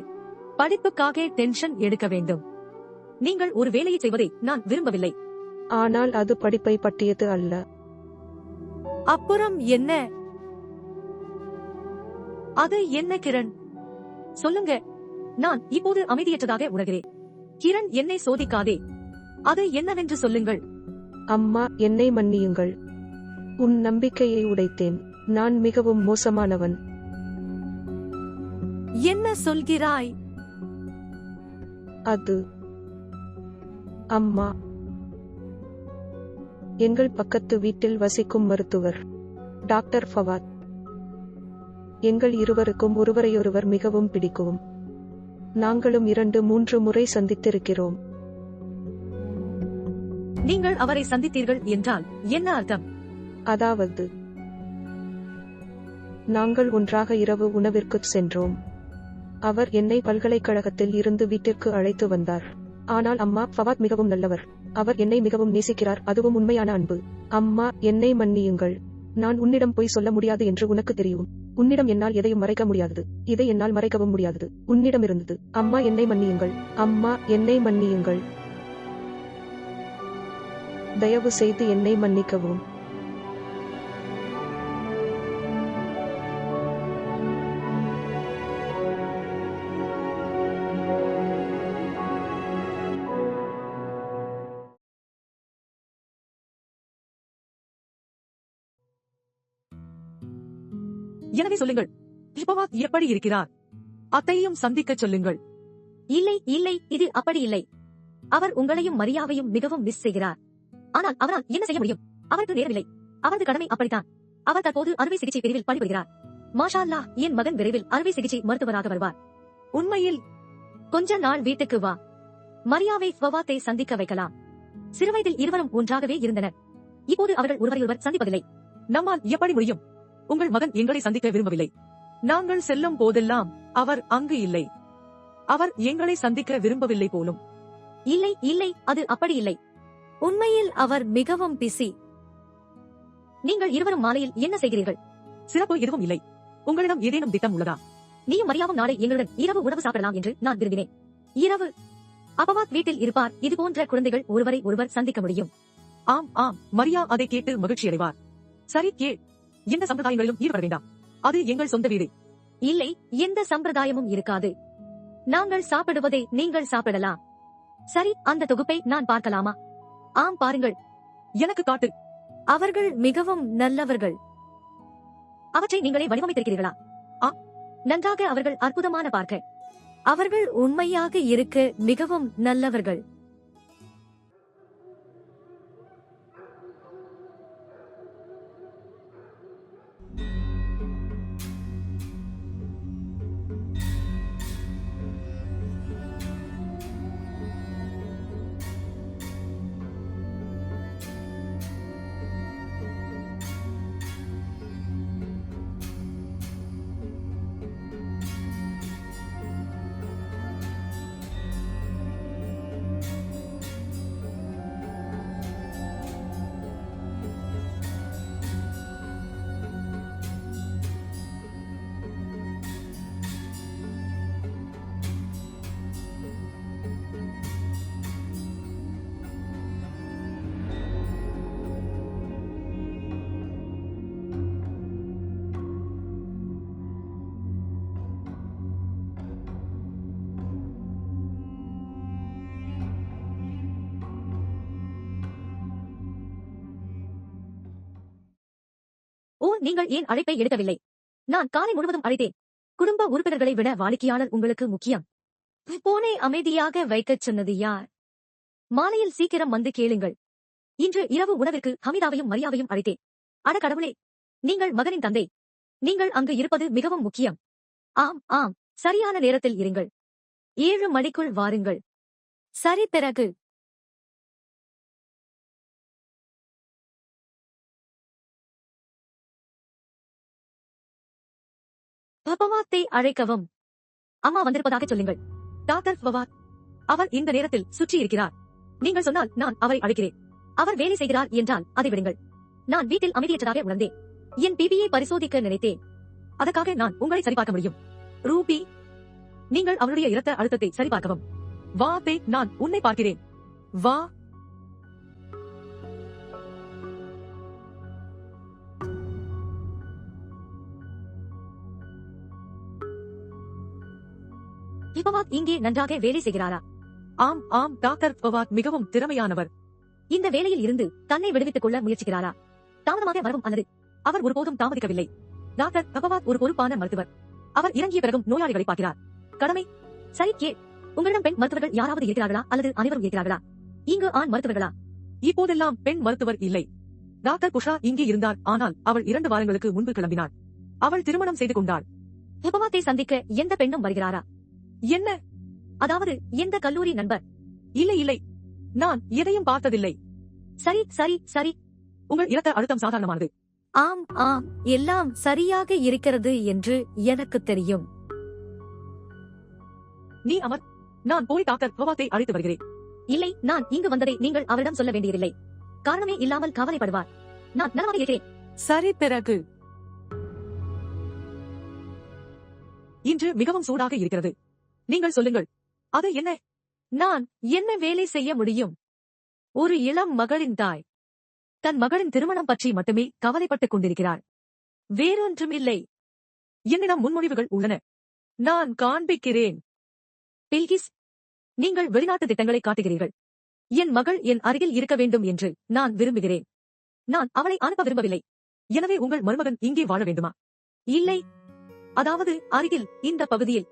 படிப்புக்காக டென்ஷன் எடுக்க வேண்டும். நீங்கள் ஒரு வேலையை செய்வதை நான் விரும்பவில்லை. ஆனால் அது படிப்பை பற்றியது அல்ல. அப்புறம் என்ன? அது என்ன கிரண்? சொல்லுங்க. நான் இப்போது அமைதியற்றதாக உணர்கிறேன். கிரண், என்னை சோதிக்காதே. அது என்னவென்று சொல்லுங்கள். அம்மா, என்னை மன்னியுங்கள். உன் நம்பிக்கையை உடைத்தேன். நான் மிகவும் மோசமானவன். என்ன சொல்கிறாய்? அது அம்மா, எங்கள் பக்கத்து வீட்டில் வசிக்கும் மருத்துவர் டாக்டர் ஃபவாத். எங்கள் இருவருக்கும் ஒருவரையொருவர் மிகவும் பிடிக்கும். நாங்களும் 2-3 முறை சந்தித்திருக்கிறோம். நீங்கள் அவரை சந்தித்தீர்கள் என்றால் என்ன அர்த்தம்? அதாவது, நாங்கள் ஒன்றாக இரவு உணவிற்குச் சென்றோம். அவர் என்னை பல்கலைக்கழகத்தில் இருந்து வீட்டிற்கு அழைத்து வந்தார். ஆனால் அம்மா, ஃபவாத் மிகவும் நல்லவர். அவர் என்னை மிகவும் நேசிக்கிறார், அதுவும் உண்மையான அன்பு. அம்மா, என்னை மன்னியுங்கள். நான் உன்னிடம் போய் சொல்ல முடியாது என்று உனக்கு தெரியும். உன்னிடம் என்னால் எதையும் மறைக்க முடியாதது. இதை என்னால் மறைக்கவும் முடியாதது. உன்னிடம் இருந்தது. அம்மா, என்னை மன்னியுங்கள். அம்மா, என்னை மன்னியுங்கள். தயவு செய்து என்னை மன்னிக்கவும். எனவே சொல்லுங்கள், ஃபவாத் எப்படி இருக்கிறார்? அத்தையும் சந்திக்கச் சொல்லுங்கள். இல்லை இல்லை, இது அப்படி இல்லை. அவர் உங்களையும் மரியாவையும் மிகவும் மிஸ் செய்கிறார். ஆனால் அவரால் என்ன செய்ய முடியும்? அவருக்கு நேரமில்லை. அவரது கடமை அப்படித்தான். அவர் தற்போது அறுவை சிகிச்சை பிரிவில் பணிபுரிகிறார். மாஷா அல்லாஹ், என் மகன் விரைவில் அறுவை சிகிச்சை மருத்துவராக வருவார். உண்மையில்? கொஞ்ச நாள் வீட்டுக்கு வா. மரியாவை ஃபவாத்தை சந்திக்க வைக்கலாம். சிறுவயதில் இருவரும் ஒன்றாகவே இருந்தனர். இப்போது அவர்கள் ஒருவரையொருவர் சந்திப்பதில்லை. நம்மால் எப்படி முடியும்? உங்கள் மகன் எங்களை சந்திக்க விரும்பவில்லை. நாங்கள் செல்லும் போதெல்லாம் அவர் அங்கு இல்லை. அவர் எங்களை சந்திக்க விரும்பவில்லை போலும். இல்லை இல்லை, அது அப்படி இல்லை. உண்மையில் அவர் மிகவும் பிஸி. நீங்கள் இருவரும் மாலையில் என்ன செய்கிறீர்கள்? சிறப்பு எதுவும் இல்லை. உங்களிடம் ஏதேனும் திட்டம் உள்ளதா? நீயும் மரியாவும் நாளை எங்களுடன் இரவு உணவு சாப்பிடலாம் என்று நான் விரும்பினேன். இரவு ஃபவாத் வீட்டில் இருப்பார். இது போன்ற குழந்தைகள் ஒருவரை ஒருவர் சந்திக்க முடியும். ஆம் ஆம், மரியா அதை கேட்டு மகிழ்ச்சி அடைவார். சரி, எந்த சம்பிரதாயங்களிலும் ஈடுபட வேண்டாம். அது எங்கள் சொந்த வீடு. இல்லை, எந்த சம்பிரதாயமும் இருக்காது. நாங்கள் சாப்பிடுவதை நீங்கள் சாப்பிடலாம். சரி, அந்த தொகுப்பை நான் பார்க்கலாமா? ஆம், பாருங்கள். எனக்கு காட்டு. அவர்கள் மிகவும் நல்லவர்கள். அவற்றை நீங்களே வடிவமைத்திருக்கிறீர்களா? நன்றாக. அவர்கள் அற்புதமான பார்க்க. அவர்கள் உண்மையாக இருக்க மிகவும் நல்லவர்கள். நீங்கள் ஏன் அழைப்பை எடுக்கவில்லை? நான் காலை முழுவதும் அழைத்தேன். குடும்ப உறுப்பினர்களை விட வாடிக்கையாளர் உங்களுக்கு முக்கியம். போனை அமைதியாக வைக்கச் சொன்னது யார்? மாலையில் சீக்கிரம் வந்து கேளுங்கள். இன்று இரவு உணவிற்கு ஹமிதாவையும் மரியாவையும் அழைத்தேன். அட கடவுளே, நீங்கள் மகனின் தந்தை. நீங்கள் அங்கு இருப்பது மிகவும் முக்கியம். ஆம் ஆம், சரியான நேரத்தில் இருங்கள். 7 மணிக்குள் வாருங்கள். சரி, பிறகு பவாத்தை அழைக்கவும். அம்மா வந்திருப்பதாக சொல்லுங்கள். டாக்டர் பவாத், அவர் இந்த நேரத்தில் சுற்றி இருக்கிறார். நீங்கள் சொன்னால் நான் அவரை அழைக்கிறேன். அவர் வேலை செய்கிறார் என்றால் அதை விடுங்கள். நான் வீட்டில் அமைதியற்றதாக உணர்ந்தேன். என் பிபியை பரிசோதிக்க நினைத்தேன். அதற்காக நான் உங்களை சரிபார்க்க முடியும். ரூபி, நீங்கள் அவருடைய இரத்த அழுத்தத்தை சரிபார்க்கவும். வா பே, நான் உன்னை பார்க்கிறேன். வா. பவாத் இங்கே நன்றாக வேலை செய்கிறாரா? ஆம் ஆம், டாக்டர் பவாத் மிகவும் திறமையானவர். இந்த வேலையில் இருந்து தன்னை விடுவித்துக் கொள்ள முயற்சிக்கிறாரா? தாமதமாக வரவும் அல்லது அவர் ஒருபோதும் தாமதிக்கவில்லை. டாக்டர் பவாத் ஒரு பொறுப்பான மருத்துவர். அவர் இறங்கிய பிறகும் நோயாளிகளை பார்க்கிறார். கடமை. சரி, உங்களிடம் பெண் மருத்துவர்கள் யாராவது இருக்கிறார்களா அல்லது அனைவரும் இருக்கிறார்களா? இங்கு ஆண் மருத்துவர்களா? இப்போதெல்லாம் பெண் மருத்துவர் இல்லை. டாக்டர் குஷா இங்கே இருந்தார், ஆனால் அவள் 2 வாரங்களுக்கு முன்பு கிளம்பினாள். அவள் திருமணம் செய்து கொண்டாள். பவாத்தை சந்திக்க எந்த பெண்ணும் வருகிறாரா? என்ன? அதாவது எந்த கல்லூரி நண்பர்? இல்லை இல்லை, நான் எதையும் பார்த்ததில்லை. சரி சரி சரி, உங்கள் இரத்த அழுத்தம் சாதாரணமானது. ஆம் ஆம், எல்லாம் சரியாக இருக்கிறது என்று எனக்கு தெரியும். நீ அமர், நான் போய் டாக்டர் பவாத்தை அழைத்து வருகிறேன். இல்லை, நான் இங்கு வந்ததை நீங்கள் அவரிடம் சொல்ல வேண்டியதில்லை. காரணமே இல்லாமல் கவலைப்படுவார். நான் நலமாக இருக்கிறேன். சரி, பிறகு இன்று மிகவும் சூடாக இருக்கிறது. நீங்கள் சொல்லுங்கள், அது என்ன? நான் என்ன வேலை செய்ய முடியும்? ஒரு இளம் மகளின் தாய் தன் மகளின் திருமணம் பற்றி மட்டுமே கவலைப்பட்டுக் கொண்டிருக்கிறாள். வேறொன்றும் இல்லை. என்னிடம் முன்மொழிவுகள் உள்ளன. நான் காண்பிக்கிறேன். பில்கிஸ், நீங்கள் வெளிநாட்டு திட்டங்களை காட்டுகிறீர்கள். என் மகள் என் அருகில் இருக்க வேண்டும் என்று நான் விரும்புகிறேன். நான் அவளை அனுப்ப விரும்பவில்லை. எனவே உங்கள் மருமகன் இங்கே வாழ வேண்டுமா? இல்லை, அதாவது அருகில் இந்த பகுதியில்.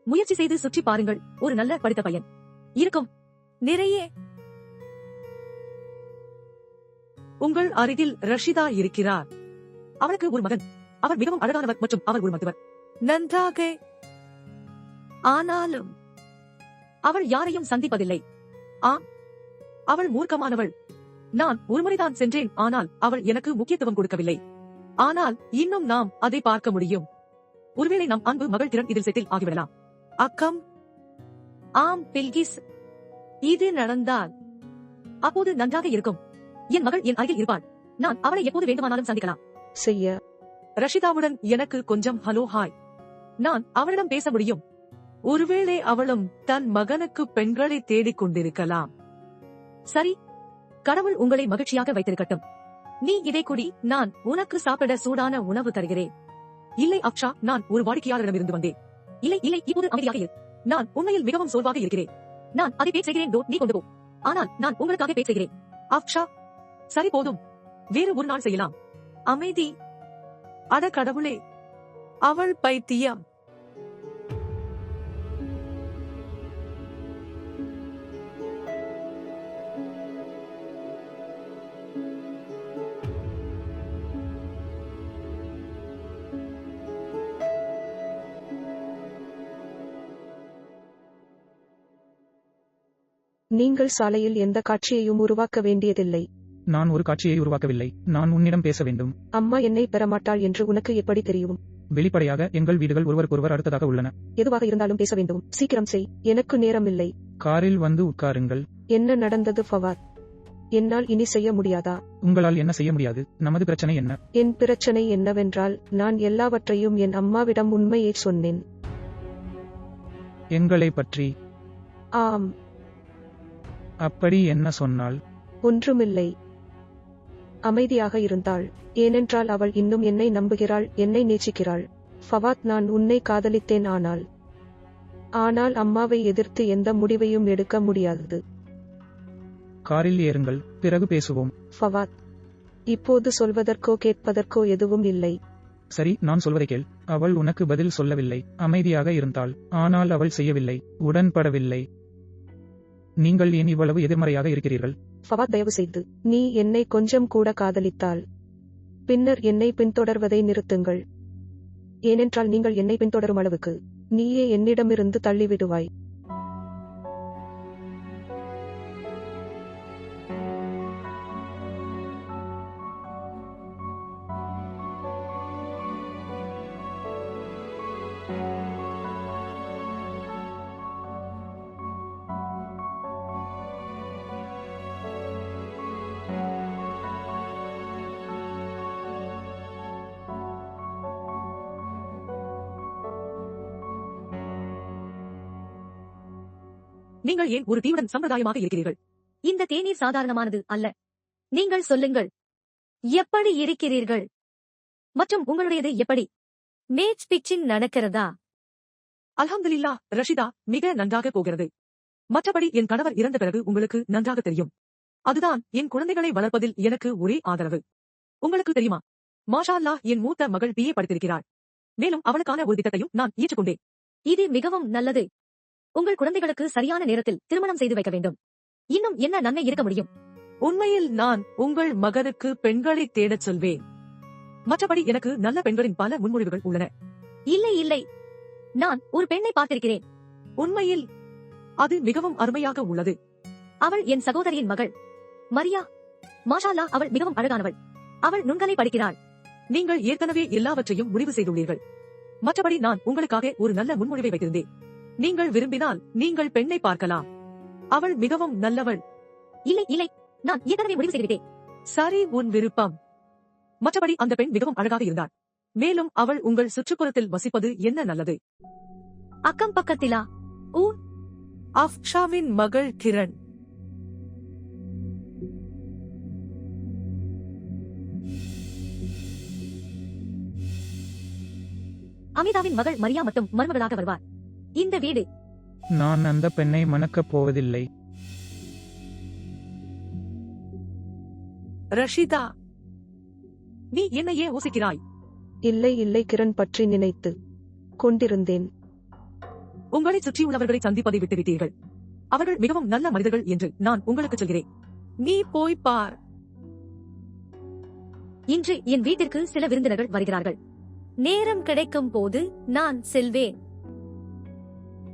முயற்சி செய்து சுற்றி பாருங்கள். ஒரு நல்ல படித்த பையன் இருக்கும். நிறைய. உங்கள் அருகில் ரஷிதா இருக்கிறார். அவளுக்கு ஒரு மகன். அவர் மிகவும் அழகானவர் மற்றும் அவர் ஒரு மருத்துவர். நன்றாக. ஆனாலும் அவள் யாரையும் சந்திப்பதில்லை. ஆம், அவள் மூர்க்கமானவள். நான் ஒருமுறைதான் சென்றேன், ஆனால் அவள் எனக்கு முக்கியத்துவம் கொடுக்கவில்லை. ஆனால் இன்னும் நாம் அதை பார்க்க முடியும். ஒருவேளை நம் அன்பு மகள் திறன் இதில் செட்டில் ஆகிவிடலாம். அக்கம். ஆம் பில்கிஸ், இது நடந்தால் அப்போது நன்றாக இருக்கும். என் மகள் என் அருகில் இருப்பாள். நான் அவளை எப்போது வேண்டுமானாலும் சந்திக்கலாம். செய்ய ரஷிதாவுடன் எனக்கு கொஞ்சம் ஹலோ ஹாய். நான் அவளிடம் பேச முடியும். ஒருவேளை அவளும் தன் மகனுக்கு பெண்களை தேடிக் கொண்டிருக்கலாம். சரி, கடவுள் உங்களை மகிழ்ச்சியாக வைத்திருக்கட்டும். நீ இதை குடி, நான் உனக்கு சாப்பிட சூடான உணவு தருகிறேன். இல்லை அக்ஷா, நான் ஒரு வாடிக்கையாளரிடமிருந்து வந்தேன். இல்லை இல்லை, இப்போது அமைதியாக இரு. நான் உண்மையில் மிகவும் சோர்வாக இருக்கிறேன். நான் அதை பேச் செய்கிறேன். நீ கொண்டு போ. ஆனால் நான் உங்களுக்காக பேச் செய்கிறேன். அக்ஷா, சரி போதும். வேறு ஒரு நாள் செய்யலாம். அமைதி. அட கடவுளே, அவள் பைத்தியம். நீங்கள் சாலையில் எந்த காட்சியையும் உருவாக்க வேண்டியதில்லை. நான் ஒரு காட்சியை உருவாக்கவில்லை. நான் உன்னிடம் பேச வேண்டும். அம்மா என்னை பெறமாட்டாள் என்று உனக்கு எப்படி தெரியும்? வெளிப்படையாக எங்கள் வீடுகள் ஒருவருக்கொருவர் அடுத்ததாக உள்ளன. எதுவாக இருந்தாலும் பேச வேண்டும். சீக்கிரம் செய், எனக்கு நேரம் இல்லை. காரில் வந்து உட்காருங்கள். என்ன நடந்தது ஃபவாத்? என்னால் இனி செய்ய முடியாதா? உங்களால் என்ன செய்ய முடியாது? நமது பிரச்சனை என்ன? என் பிரச்சனை என்னவென்றால், நான் எல்லாவற்றையும் என் அம்மாவிடம் உண்மையை சொன்னேன். எங்களை பற்றி? ஆம். அப்படி என்ன சொன்னாள்? ஒன்றுமில்லை. அமைதியாக இருந்தாள். ஏனென்றால் அவள் இன்னும் என்னை நம்புகிறாள், என்னை நேசிக்கிறாள். ஃபவாத், நான் உன்னை காதலித்தேன், ஆனால் அம்மாவை எதிர்த்து எந்த முடிவையும் எடுக்க முடியாதது. காரில் ஏறுங்கள், பிறகு பேசுவோம். ஃபவாத், இப்போது சொல்வதற்கோ கேட்பதற்கோ எதுவும் இல்லை. சரி, நான் சொல்வதை கேள். அவள் உனக்கு பதில் சொல்லவில்லை, அமைதியாக இருந்தாள். ஆனால் அவள் செய்யவில்லை, உடன்படவில்லை. நீங்கள் ஏன் இவ்வளவு எதிர்மறையாக இருக்கிறீர்கள்? ஃபவாத், தயவு செய்து நீ என்னை கொஞ்சம் கூட காதலித்தால் பின்னர் என்னை பின்தொடர்வதை நிறுத்துங்கள். ஏனென்றால் நீங்கள் என்னை பின்தொடரும் அளவுக்கு நீயே என்னிடமிருந்து தள்ளிவிடுவாய். நீங்கள் ஏன் ஒரு தீவுடன் சம்பிரதாயமாக இருக்கிறீர்கள்? இந்த தேநீர் சாதாரணமானது அல்ல. நீங்கள் சொல்லுங்கள், எப்படி இருக்கிறீர்கள்? மற்றும் உங்களுடையது எப்படி? மேட்ச் பிச்சிங் நடக்கிறதா? அல்ஹம்துலில்லாஹ் ரஷிதா, மிக நன்றாக போகிறது. மற்றபடி என் கணவர் இறந்த பிறகு உங்களுக்கு நன்றாக தெரியும். அதுதான் என் குழந்தைகளை வளர்ப்பதில் எனக்கு ஒரே ஆதரவு. உங்களுக்கு தெரியுமா, மாஷா அல்லாஹ், என் மூத்த மகள் BA படித்திருக்கிறாள். மேலும் அவளுக்கான ஒரு திட்டத்தையும் நான் ஏற்றுக்கொண்டேன். இது மிகவும் நல்லது. உங்கள் குழந்தைகளுக்கு சரியான நேரத்தில் திருமணம் செய்து வைக்க வேண்டும். இன்னும் என்ன நன்மை இருக்க முடியும்? உண்மையில் நான் உங்கள் மகனுக்கு பெண்களை தேடச் சொல்வேன். மற்றபடி எனக்கு நல்ல பெண்களின் பல முன்மொழிவுகள் உள்ளன. இல்லை இல்லை, நான் ஒரு பெண்ணை பார்த்திருக்கிறேன். உண்மையில் அது மிகவும் அருமையாக உள்ளது. அவள் என் சகோதரியின் மகள் மரியா. மாஷா அல்லாஹ், அவள் மிகவும் அழகானவள். அவள் நுண்கலை படிக்கிறாள். நீங்கள் ஏற்கனவே எல்லாவற்றையும் முடிவு செய்துள்ளீர்கள். மற்றபடி நான் உங்களுக்காக ஒரு நல்ல முன்மொழிவை வைத்திருந்தேன். நீங்கள் விரும்பினால் நீங்கள் பெண்ணை பார்க்கலாம். அவள் மிகவும் நல்லவள். இல்லை இல்லை, நான் ஏற்கனவே முடிவு செய்துவிட்டேன். சரி, உன் விருப்பம். மற்றபடி அந்த பெண் மிகவும் அழகாக இருந்தாள். மேலும் அவள் உங்கள் சுற்றுப்புறத்தில் வசிப்பது என்ன நல்லது. அக்கம் பக்கத்திலா? அஃப்ஷாவின் மகள் கிரண். அமிதாவின் மகள் மரியா மட்டும் மருமகளாக வருவார். இந்த வீடு. நான் அந்த பெண்ணை மணக்கப் போவதில்லை. ரஷிதா, நீ என்ன ஏன் யோசிக்கிறாய்? இல்லை இல்லை, கிரண் பற்றி நினைத்து கொண்டிருந்தேன். உங்களை சுற்றியுள்ளவர்களை சந்திப்பதை விட்டுவிட்டீர்கள். அவர்கள் மிகவும் நல்ல மனிதர்கள் என்று நான் உங்களுக்கு சொல்கிறேன். நீ போய் பார். இன்று என் வீட்டிற்கு சில விருந்தினர்கள் வருகிறார்கள். நேரம் கிடைக்கும் போது நான் செல்வேன்.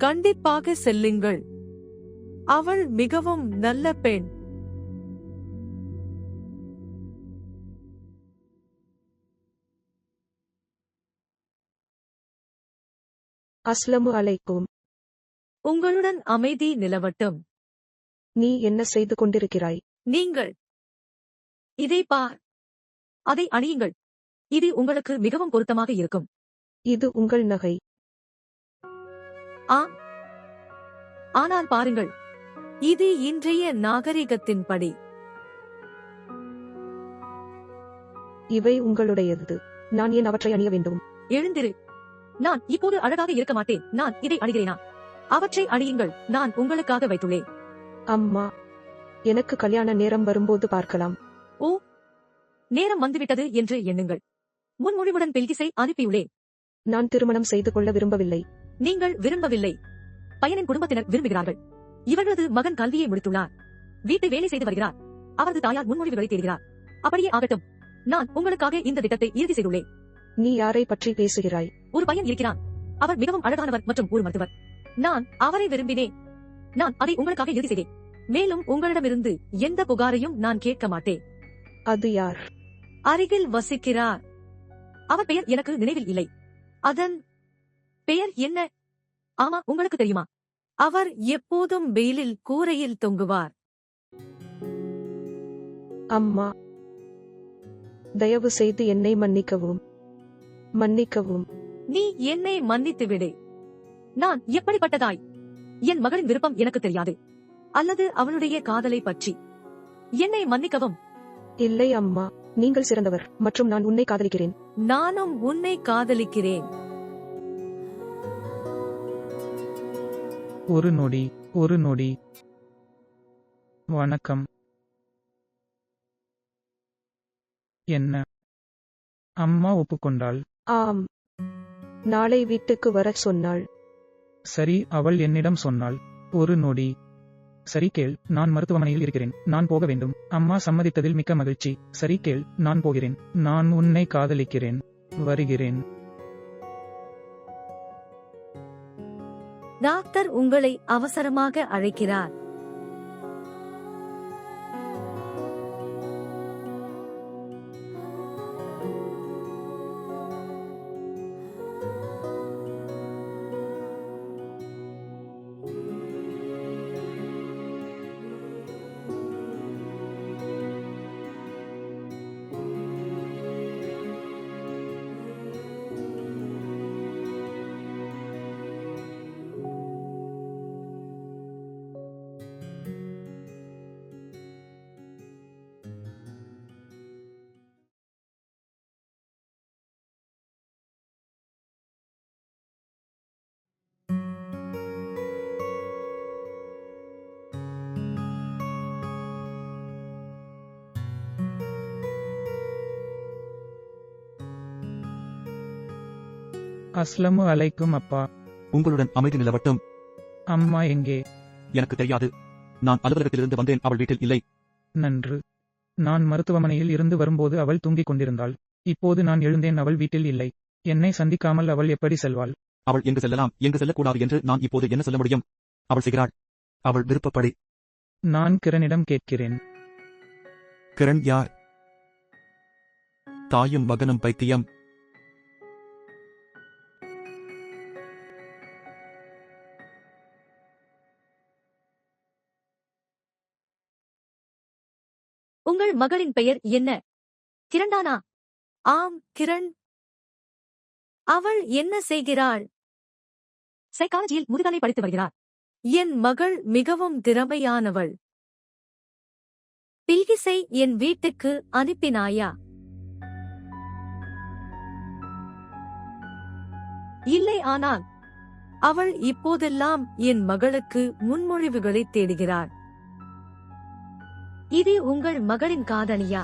கண்டிப்பாக செல்லுங்கள். அவள் மிகவும் நல்ல பெண். அஸ்லமு அலைக்கும். உங்களுடன் அமைதி நிலவட்டும். நீ என்ன செய்து கொண்டிருக்கிறாய்? நீங்கள் இதை பார். அதை அணியுங்கள். இது உங்களுக்கு மிகவும் பொருத்தமாக இருக்கும். இது உங்கள் நகை. ஆம், ஆனால் பாருங்கள், இது இன்றைய நாகரிகத்தின்படி. இவை உங்களுடையது. நான் ஏன் அவற்றை அணிய வேண்டும்? எழுந்திரு. நான் இப்போது அழகாக இருக்க மாட்டேன். நான் இதை அணிகிறேனா? அவற்றை அணியுங்கள். நான் உங்களுக்காக வைத்துள்ளேன். அம்மா, எனக்கு கல்யாண நேரம் வரும்போது பார்க்கலாம். நேரம் வந்துவிட்டது என்று எண்ணுங்கள். முன்மொழிவுடன் பெல்கிஸை அனுப்பியுள்ளேன். நான் திருமணம் செய்து கொள்ள விரும்பவில்லை. நீங்கள் விரும்பவில்லை. பையனின் குடும்பத்தினர் விரும்புகிறார்கள். இவர்களது மகன் கல்வியை முடித்துள்ளார். வீட்டை வேலை செய்து வருகிறார். அவரது தாயார் முன்மொழிவுகளை தேடுகிறார். அப்படியே ஆகட்டும். நான் உங்களுக்காக இந்த திட்டத்தை இறுதி செய்துள்ளேன். நீ யாரை பற்றி பேசுகிறாய்? ஒரு பையன் இருக்கிறான். அவர் மிகவும் அழகானவர் மற்றும் ஒரு மருத்துவர். நான் அவரை விரும்பினேன். நான் அதை உங்களுக்காக இறுதி செய்தேன். மேலும் உங்களிடமிருந்து எந்த புகாரையும் நான் கேட்க மாட்டேன். அது யார்? அருகில் வசிக்கிறார். அவர் பெயர் எனக்கு நினைவில் இல்லை. அதன் பெயர் என்ன? ஆமா, உங்களுக்கு தெரியுமா? அவர் எப்போதும் வெயிலில் கூரையில் தொங்குவார். அம்மா, தயவு செய்து என்னை மன்னிக்கவும். மன்னிக்கவும். நீ என்னை மன்னித்து விடு. நான் எப்படிப்பட்டதாய்? என் மகளின் விருப்பம் எனக்கு தெரியாது. அல்லது அவளுடைய காதலை பற்றி. என்னை மன்னிக்கவும். இல்லை அம்மா, நீங்கள் சிறந்தவர் மற்றும் நான் உன்னை காதலிக்கிறேன். நானும் உன்னை காதலிக்கிறேன். ஒரு நொடி. வணக்கம். என்ன? அம்மா ஒப்புக்கொண்டாள். ஆம். நாளை வீட்டுக்கு வரச் சொன்னாள். சரி, அவள் என்னிடம் சொன்னாள். ஒரு நொடி. சரி கேள், நான் மருத்துவமனையில் இருக்கிறேன். நான் போக வேண்டும். அம்மா சம்மதித்ததில் மிக்க மகிழ்ச்சி. சரி கேள், நான் போகிறேன். நான் உன்னை காதலிக்கிறேன். வருகிறேன். டாக்டர் உங்களை அவசரமாக அழைக்கிறார். அஸ்லமு அலைக்கும் அப்பா. உங்களுடன் அமைதி நிலவட்டும். அம்மா எங்கே? எனக்கு தெரியாது. நான் அலுவலகத்திலிருந்து வந்தேன், அவள் வீட்டில் இல்லை. நன்று. நான் மருத்துவமனையில் இருந்து வரும்போது அவள் தூங்கிக் கொண்டிருந்தாள். இப்போது நான் எழுந்தேன், அவள் வீட்டில் இல்லை. என்னை சந்திக்காமல் அவள் எப்படி செல்வாள்? அவள் எங்கு செல்லலாம், எங்கு செல்லக்கூடாது என்று நான் இப்போது என்ன சொல்ல முடியும்? அவள் செய்கிறாள். அவள் விருப்பப்படி. நான் கிரணிடம் கேட்கிறேன். கிரண் யார்? தாயும் மகனும் பைத்தியம். உங்கள் மகளின் பெயர் என்ன? கிரண்டானா? ஆம், கிரண். அவள் என்ன செய்கிறாள்? சைக்காலஜியில் முதுகலை படித்து வருகிறார். என் மகள் மிகவும் திறமையானவள். பில்கிஸை என் வீட்டுக்கு அனுப்பினாயா? இல்லை, ஆனால் அவள் இப்போதெல்லாம் என் மகளுக்கு முன்மொழிவுகளை தேடுகிறாள். இது உங்கள் மகளின் காதலியா?